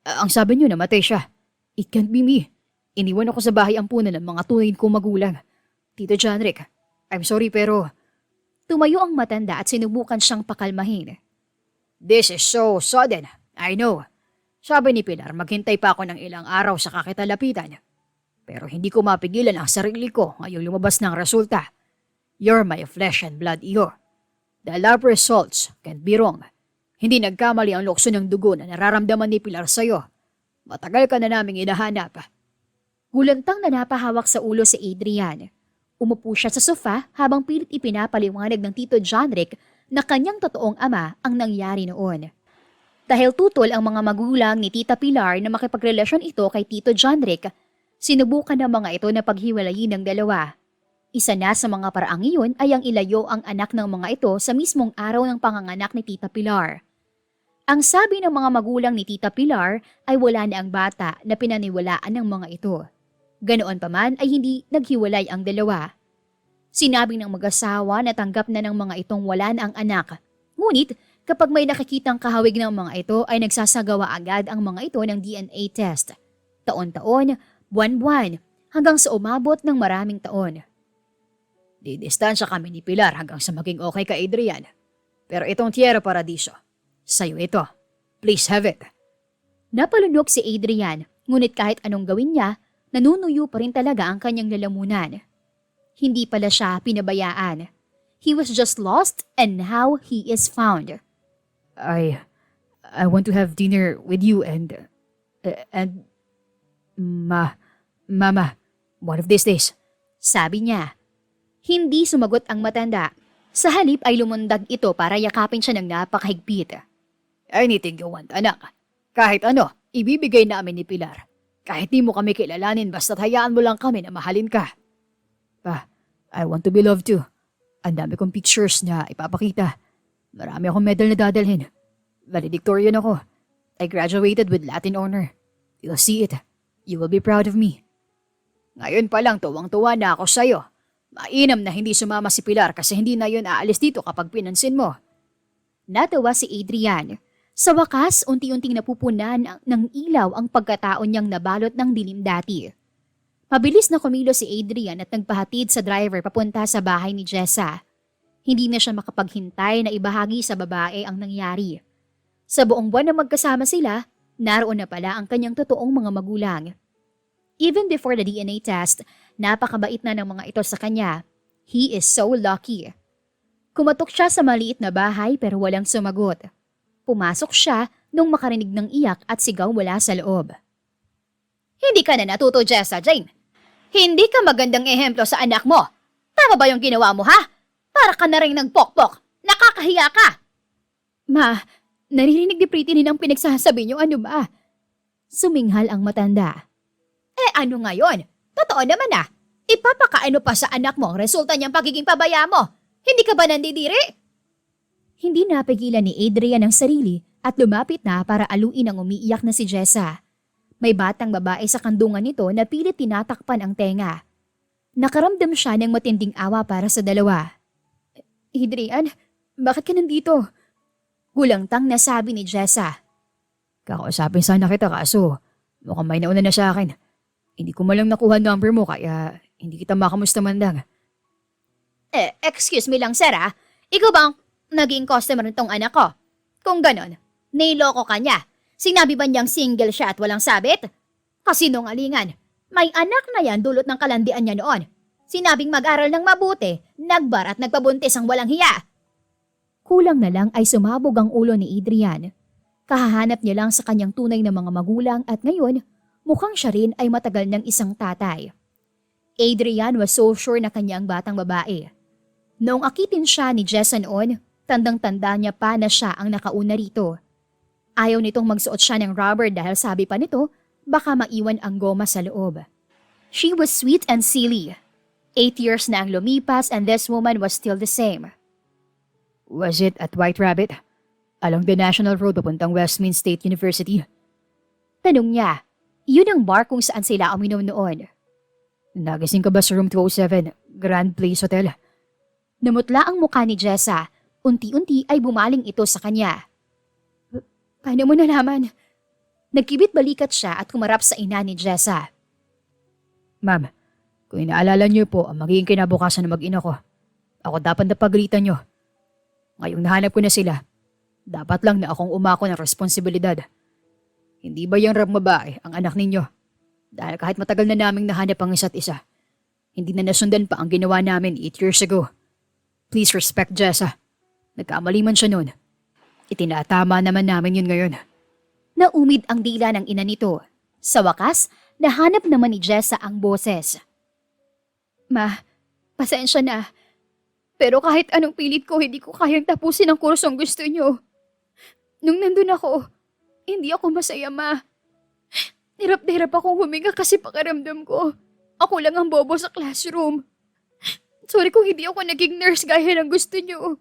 Ang sabi niyo namatay siya. It can't be me. Iniwan ako sa bahay ampunan ng mga tunay kong magulang. Tito John Rick, I'm sorry pero... Tumayo ang matanda at sinubukan siyang pakalmahin. This is so sudden. I know. Sabi ni Pilar, maghintay pa ako ng ilang araw sa kakitalapitan. Pero hindi ko mapigilan ang sarili ko ngayong lumabas ng resulta. You're my flesh and blood, iho. The lab results can't be wrong. Hindi nagkamali ang lokso ng dugo na nararamdaman ni Pilar sa'yo. Matagal ka na naming hinahanap. Gulantang na napahawak sa ulo si Adrian. Umupo siya sa sofa habang pilit ipinapaliwanag ng Tito John Rick na kanyang totoong ama ang nangyari noon. Dahil tutol ang mga magulang ni Tita Pilar na makipagrelasyon ito kay Tito John Rick, sinubukan ng mga ito na paghiwalayin ng dalawa. Isa na sa mga paraang iyon ay ang ilayo ang anak ng mga ito sa mismong araw ng panganganak ni Tita Pilar. Ang sabi ng mga magulang ni Tita Pilar ay wala na ang bata na pinaniwalaan ng mga ito. Ganoon pa man ay hindi naghiwalay ang dalawa. Sinabi ng mag-asawa na tanggap na ng mga itong wala na ang anak. Ngunit kapag may nakikitang kahawig ng mga ito ay nagsasagawa agad ang mga ito ng DNA test. Taon-taon, buwan-buwan, hanggang sa umabot ng maraming taon. Didistansya kami ni Pilar hanggang sa maging okay ka, Adrian. Pero itong Tierra Paradiso, sa'yo ito. Please have it. Napalunok si Adrian, ngunit kahit anong gawin niya, nanunuyo pa rin talaga ang kanyang lalamunan. Hindi pala siya pinabayaan. He was just lost and now he is found. I want to have dinner with you and Mama, one of these days. Sabi niya. Hindi sumagot ang matanda. Sa halip ay lumundag ito para yakapin siya ng napakahigpit. Anything you want, anak. Kahit ano, ibibigay namin ni Pilar. Kahit di mo kami kilalanin, basta't hayaan mo lang kami na mahalin ka. Pa, I want to be loved too. Ang dami kong pictures na ipapakita. Marami akong medal na dadalhin. Valedictorian ako. I graduated with Latin honor. You'll see it. You will be proud of me. Ngayon pa lang tuwang-tuwa na ako sa'yo. Mainam na hindi sumama si Pilar kasi hindi na yun aalis dito kapag pinansin mo. Natawa si Adrian. Sa wakas, unti-unting napupunan ng ilaw ang pagkataon niyang nabalot ng dilim dati. Mabilis na kumilos si Adrian at nagpahatid sa driver papunta sa bahay ni Jessa. Hindi na siya makapaghintay na ibahagi sa babae ang nangyari. Sa buong buwan na magkasama sila, naroon na pala ang kanyang totoong mga magulang. Even before the DNA test, napakabait na ng mga ito sa kanya. He is so lucky. Kumatok siya sa maliit na bahay pero walang sumagot. Pumasok siya nung makarinig ng iyak at sigaw mula sa loob. Hindi ka na natuto, Jessa Jane. Hindi ka magandang ehemplo sa anak mo. Tama ba yung ginawa mo, ha? Para ka na rin nagpokpok. Nakakahiya ka. Ma, naririnig ni Pretty ninang pinagsasabi niyo ano ba? Suminghal ang matanda. Ano ngayon? Totoo naman ah. Ipapakaano pa sa anak mo ang resulta niyang pagiging pabaya mo. Hindi ka ba nandidiri? Hindi napigilan ni Adrian ang sarili at lumapit na para aluin ang umiiyak na si Jessa. May batang babae sa kandungan nito na pilit tinatakpan ang tenga. Nakaramdam siya ng matinding awa para sa dalawa. Adrian, bakit ka nandito? Gulangtang nasabi ni Jessa. Kakausapin sana kita kaso mukhang may nauna na sa akin. Hindi ko malang nakuha number mo kaya hindi kita makamusta mandang. Excuse me lang sir ah. Ikaw bang naging customer nitong anak ko? Kung ganon, niloko ka niya. Sinabi ba niyang single siya at walang sabit? Kasinungalingan. May anak na yan dulot ng kalandian niya noon. Sinabing mag-aral ng mabuti, nagbar at nagpabuntis ang walang hiya. Kulang na lang ay sumabog ang ulo ni Adrian. Kahahanap niya lang sa kanyang tunay na mga magulang at ngayon, mukhang siya rin ay matagal ng isang tatay. Adrian was so sure na kanyang batang babae. Noong akitin siya ni Jessa noon, tandang-tanda niya pa na siya ang nakauna rito. Ayaw nitong magsuot siya ng rubber dahil sabi pa nito, baka maiwan ang goma sa loob. She was sweet and silly. 8 years na ang lumipas and this woman was still the same. Was it at White Rabbit? Along the National Road papuntang Westminster State University? Tanong niya, yun ang bar kung saan sila uminom noon. Nagising ka ba sa room 207, Grand Place Hotel? Namutla ang mukha ni Jessa. Unti-unti ay bumaling ito sa kanya. Paano mo nalaman? Nagkibit balikat siya at kumarap sa ina ni Jessa. Ma'am, kung inaalala niyo po ang magiging kinabukasan ng mag-ina ko, ako dapat na pagalitan niyo. Ngayong nahanap ko na sila, dapat lang na akong umako ng responsibilidad. Hindi ba yung rab babae ang anak ninyo? Dahil kahit matagal na naming nahanap ang isa't isa, hindi na nasundan pa ang ginawa namin 8 years ago. Please respect Jessa. Nagkamali man siya noon. Itinatama naman namin yun ngayon. Naumid ang dila ng ina nito. Sa wakas, nahanap naman ni Jessa ang boses. Ma, pasensya na. Pero kahit anong pilit ko, hindi ko kayang tapusin ang kursong gusto niyo. Nung nandun ako, hindi ako masaya, ma. Hirap na hirap akong huminga kasi pakiramdam ko. Ako lang ang bobo sa classroom. Sorry kung hindi ako naging nurse gaya ng gusto niyo.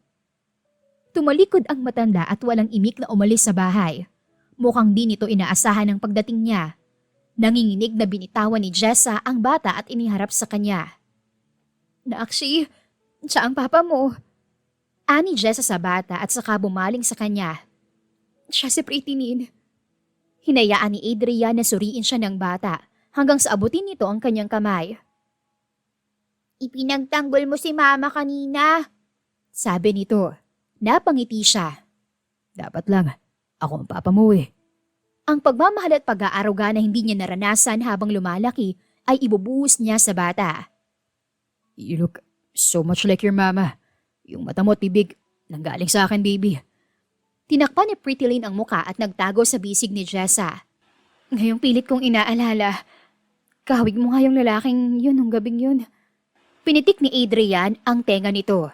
Tumalikod ang matanda at walang imik na umalis sa bahay. Mukhang di nito inaasahan ang pagdating niya. Nanginginig na binitawan ni Jessa ang bata at iniharap sa kanya. Nakshi, siya ang papa mo. Ani Jessa sa bata at saka bumaling sa kanya. Siya si Pretty Nin. Hinayaan ni Adrian na suriin siya ng bata hanggang sa abutin nito ang kanyang kamay. Ipinagtanggol mo si mama kanina, sabi nito. Napangiti siya. Dapat lang, ako ang papa mo eh. Ang pagmamahal at pag-aaruga na hindi niya naranasan habang lumalaki ay ibubuhos niya sa bata. You look so much like your mama. Yung mata mo at bibig, nanggaling sa akin, baby. Tinakpan ni Pretty Lynn ang muka at nagtago sa bisig ni Jessa. Ngayong pilit kong inaalala, kahawig mo nga yung lalaking yun nung gabing yun. Pinitik ni Adrian ang tenga nito.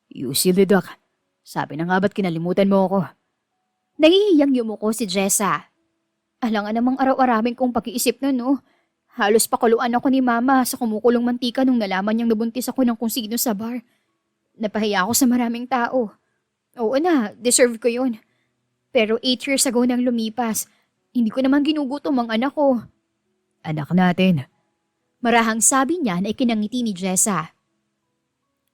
You silly duck. Sabi na nga ba't kinalimutan mo ako? Nangihiyang yumuko si Jessa. Alangan namang araw-araming kong pag-iisip na no. Halos pakuluan ako ni Mama sa kumukulong mantika nung nalaman niyang nabuntis ako ng kung sino sa bar. Napahiya ako sa maraming tao. Oo na, deserve ko yun. Pero 8 years ago nang lumipas, hindi ko naman ginugutom ang anak ko. Anak natin. Marahang sabi niya na ikinangiti ni Jessa.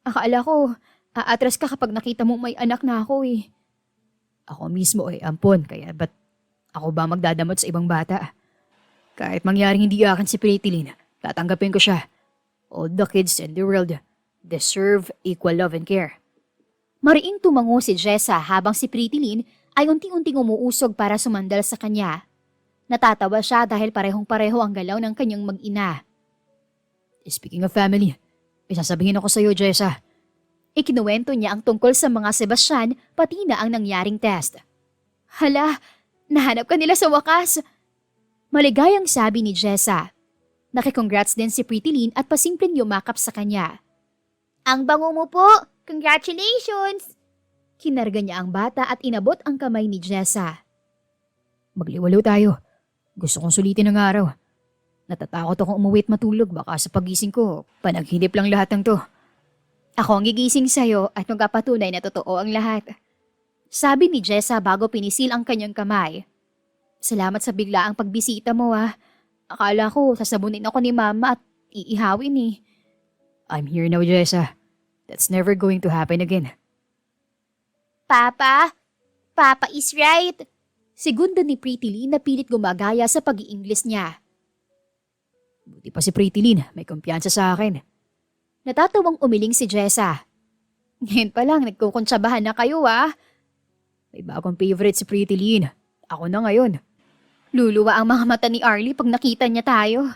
Akala ko, aatras ka kapag nakita mong may anak na ako eh. Ako mismo ay ampon, kaya ba't ako ba magdadamot sa ibang bata? Kahit mangyaring hindi akin si Pretty Lynn, tatanggapin ko siya. All the kids in the world deserve equal love and care. Mariing tumango si Jessa habang si Pretty Lynn ay unti-unting umuusog para sumandal sa kanya. Natatawa siya dahil parehong-pareho ang galaw ng kanyang mag-ina. Speaking of family, isasabihin ako sa iyo, Jessa. Ikinuwento niya ang tungkol sa mga Sebastian pati na ang nangyaring test. Hala, nahanap ka nila sa wakas. Maligayang sabi ni Jessa. Nakikongrats din si Pretty Lynn at pasimpleng yumakap sa kanya. Ang bango mo po! Congratulations! Kinarga niya ang bata at inabot ang kamay ni Jessa. Magliwalo tayo. Gusto kong sulitin ang araw. Natatakot akong umuwi at matulog, baka sa pagising ko, panaginip lang lahat ng to. Ako ang gigising sa'yo at magpapatunay na totoo ang lahat. Sabi ni Jessa bago pinisil ang kanyang kamay. Salamat sa biglaang pagbisita mo ah. Akala ko sasabunin ako ni Mama at iihawin eh. I'm here now, Jessa. That's never going to happen again. Papa? Papa is right. Segunda ni Pretty Lynn na pilit gumagaya sa pag-i-Ingles niya. Buti pa si Pretty Lynn, may kumpiyansa sa akin. Natatawang umiling si Jessa. Ngayon pa lang, nagkukuntsabahan na kayo ah. May bagong favorite si Pretty Lynn. Ako na ngayon. Luluwa ang mga mata ni Arlie pag nakita niya tayo.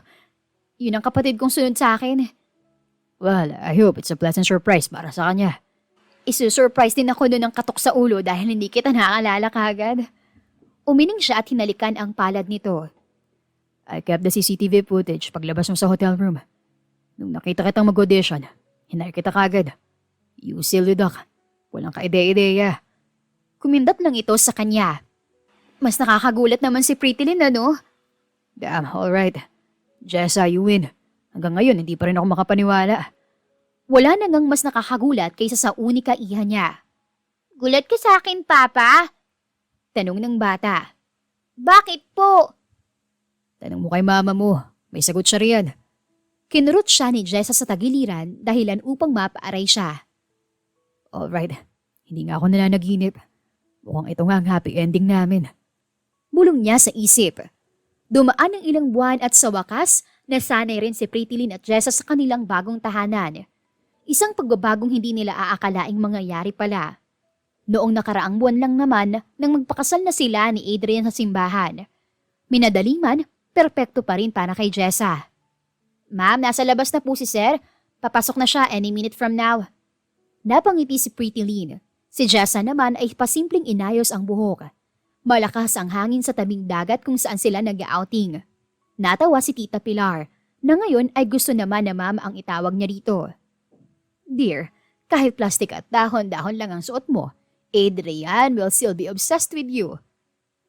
Yun ang kapatid kong sunod sa akin. Well, I hope it's a pleasant surprise para sa kanya. Isusurprise din ako noon ng katok sa ulo dahil hindi kita naaalala kagad. Umiling siya at hinalikan ang palad nito. I kept the CCTV footage paglabas mo sa hotel room. Nung nakita kitang mag-audition, hinay kita kagad. You silly duck. Walang ka-ideya-ideya. Kumindat lang ito sa kanya. Mas nakakagulat naman si Pretty Lynn ano? Damn, alright. Jessa, you win. Hanggang ngayon, hindi pa rin ako makapaniwala. Wala na ngang mas nakakagulat kaysa sa unika iha niya. Gulat ka sa akin, Papa? Tanong ng bata. Bakit po? Tanong mo kay mama mo. May sagot siya riyan. Kinurot siya ni Jessa sa tagiliran dahilan upang mapaaray siya. Alright. Hindi nga ako nananaginip. Mukhang ito nga ang happy ending namin. Bulong niya sa isip. Dumaan ang ilang buwan at sa wakas, nasanay rin si Pretty Lynn at Jessa sa kanilang bagong tahanan. Isang pagbabagong hindi nila aakalaing mangyayari pala. Noong nakaraang buwan lang naman nang magpakasal na sila ni Adrian sa simbahan. Minadali man, perpekto pa rin para kay Jessa. Ma'am, nasa labas na po si Sir. Papasok na siya any minute from now. Napangiti si Pretty Lynn. Si Jessa naman ay pasimpleng inayos ang buhok. Malakas ang hangin sa tabing dagat kung saan sila nag-outing. Natawa si Tita Pilar na ngayon ay gusto naman na ma'am ang itawag niya dito. Dear, kahit plastic at dahon-dahon lang ang suot mo, Adrian will still be obsessed with you.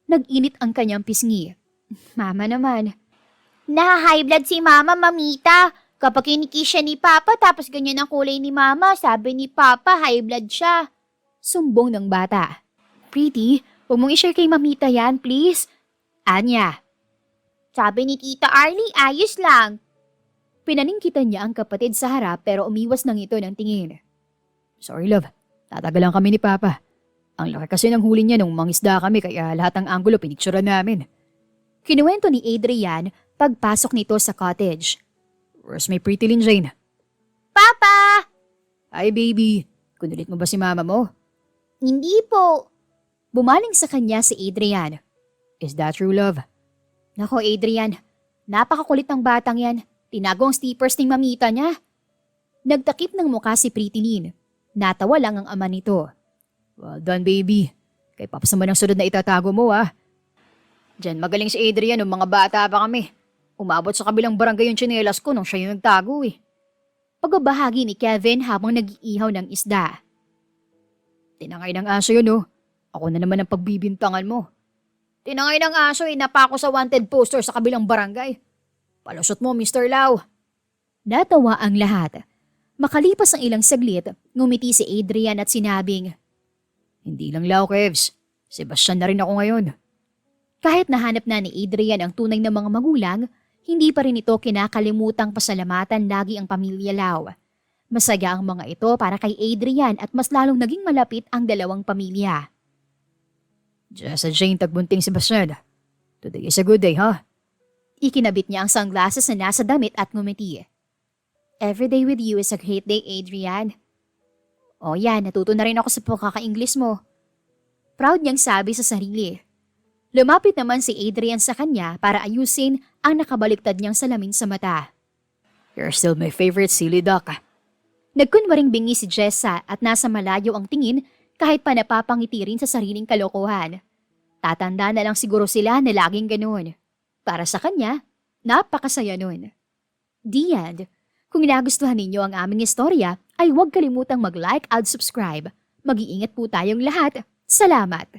Nag-init ang kanyang pisngi. Mama naman. Naha-high blood si Mama, Mamita. Kapag kinikis siya ni Papa tapos ganyan ang kulay ni Mama, sabi ni Papa high blood siya. Sumbong ng bata. Pretty, huwag mong i-share kay Mamita yan, please. Anya. Sabi ni Tita Arlie, ayos lang. Pinaningkitan niya ang kapatid sa harap pero umiwas ng ito ng tingin. Sorry love, tatagalan kami ni Papa. Ang laki kasi ng huli niya nung mangisda kami kaya lahat ng anggulo pinicturean namin. Kinuwento ni Adrian pagpasok nito sa cottage. Where's my Pretty Lynn Jane? Papa! Hi baby, kunulit mo ba si mama mo? Hindi po. Bumaling sa kanya si Adrian. Is that true love? Nako Adrian, napakakulit ng batang yan. Tinago ang steepers ng mamita niya. Nagtakip ng muka si Pretty Lynn. Natawa lang ang ama nito. Well done, baby. Kay Paps naman ang sunod na itatago mo, ah. Diyan magaling si Adrian nung mga bata pa kami. Umabot sa kabilang barangay yung tsinelas ko nung siya yung nagtago eh. Pagbabahagi ni Kevin habang nag-iihaw ng isda. Tinangay ng aso yun, oh. Ako na naman ang pagbibintangan mo. Tinangay ng aso eh, napako sa wanted poster sa kabilang barangay. Palusot mo, Mr. Lau. Natawa ang lahat. Makalipas ang ilang saglit, ngumiti si Adrian at sinabing, Hindi lang Lau, Kevs. Sebastian na rin ako ngayon. kahit nahanap na ni Adrian ang tunay na mga magulang, hindi pa rin ito kinakalimutang pasalamatan lagi ang pamilya Lau. Masaya ang mga ito para kay Adrian at mas lalong naging malapit ang dalawang pamilya. Just a Jane tagbunting Sebastian. Today is a good day, ha? Ikinabit niya ang sunglasses na nasa damit at ngumiti. Every day with you is a great day, Adrian. O yan, natuto na rin ako sa pagkaka-Ingles mo. Proud niyang sabi sa sarili. Lumapit naman si Adrian sa kanya para ayusin ang nakabaliktad niyang salamin sa mata. You're still my favorite silly duck. Nagkunwaring bingi si Jessa at nasa malayo ang tingin kahit pa napapangiti rin sa sariling kalokohan. Tatanda na lang siguro sila na laging ganoon. Para sa kanya, napakasaya nun. The end. Kung nagustuhan ninyo ang aming istorya, ay huwag kalimutang mag-like at subscribe. Mag-iingat po tayong lahat. Salamat!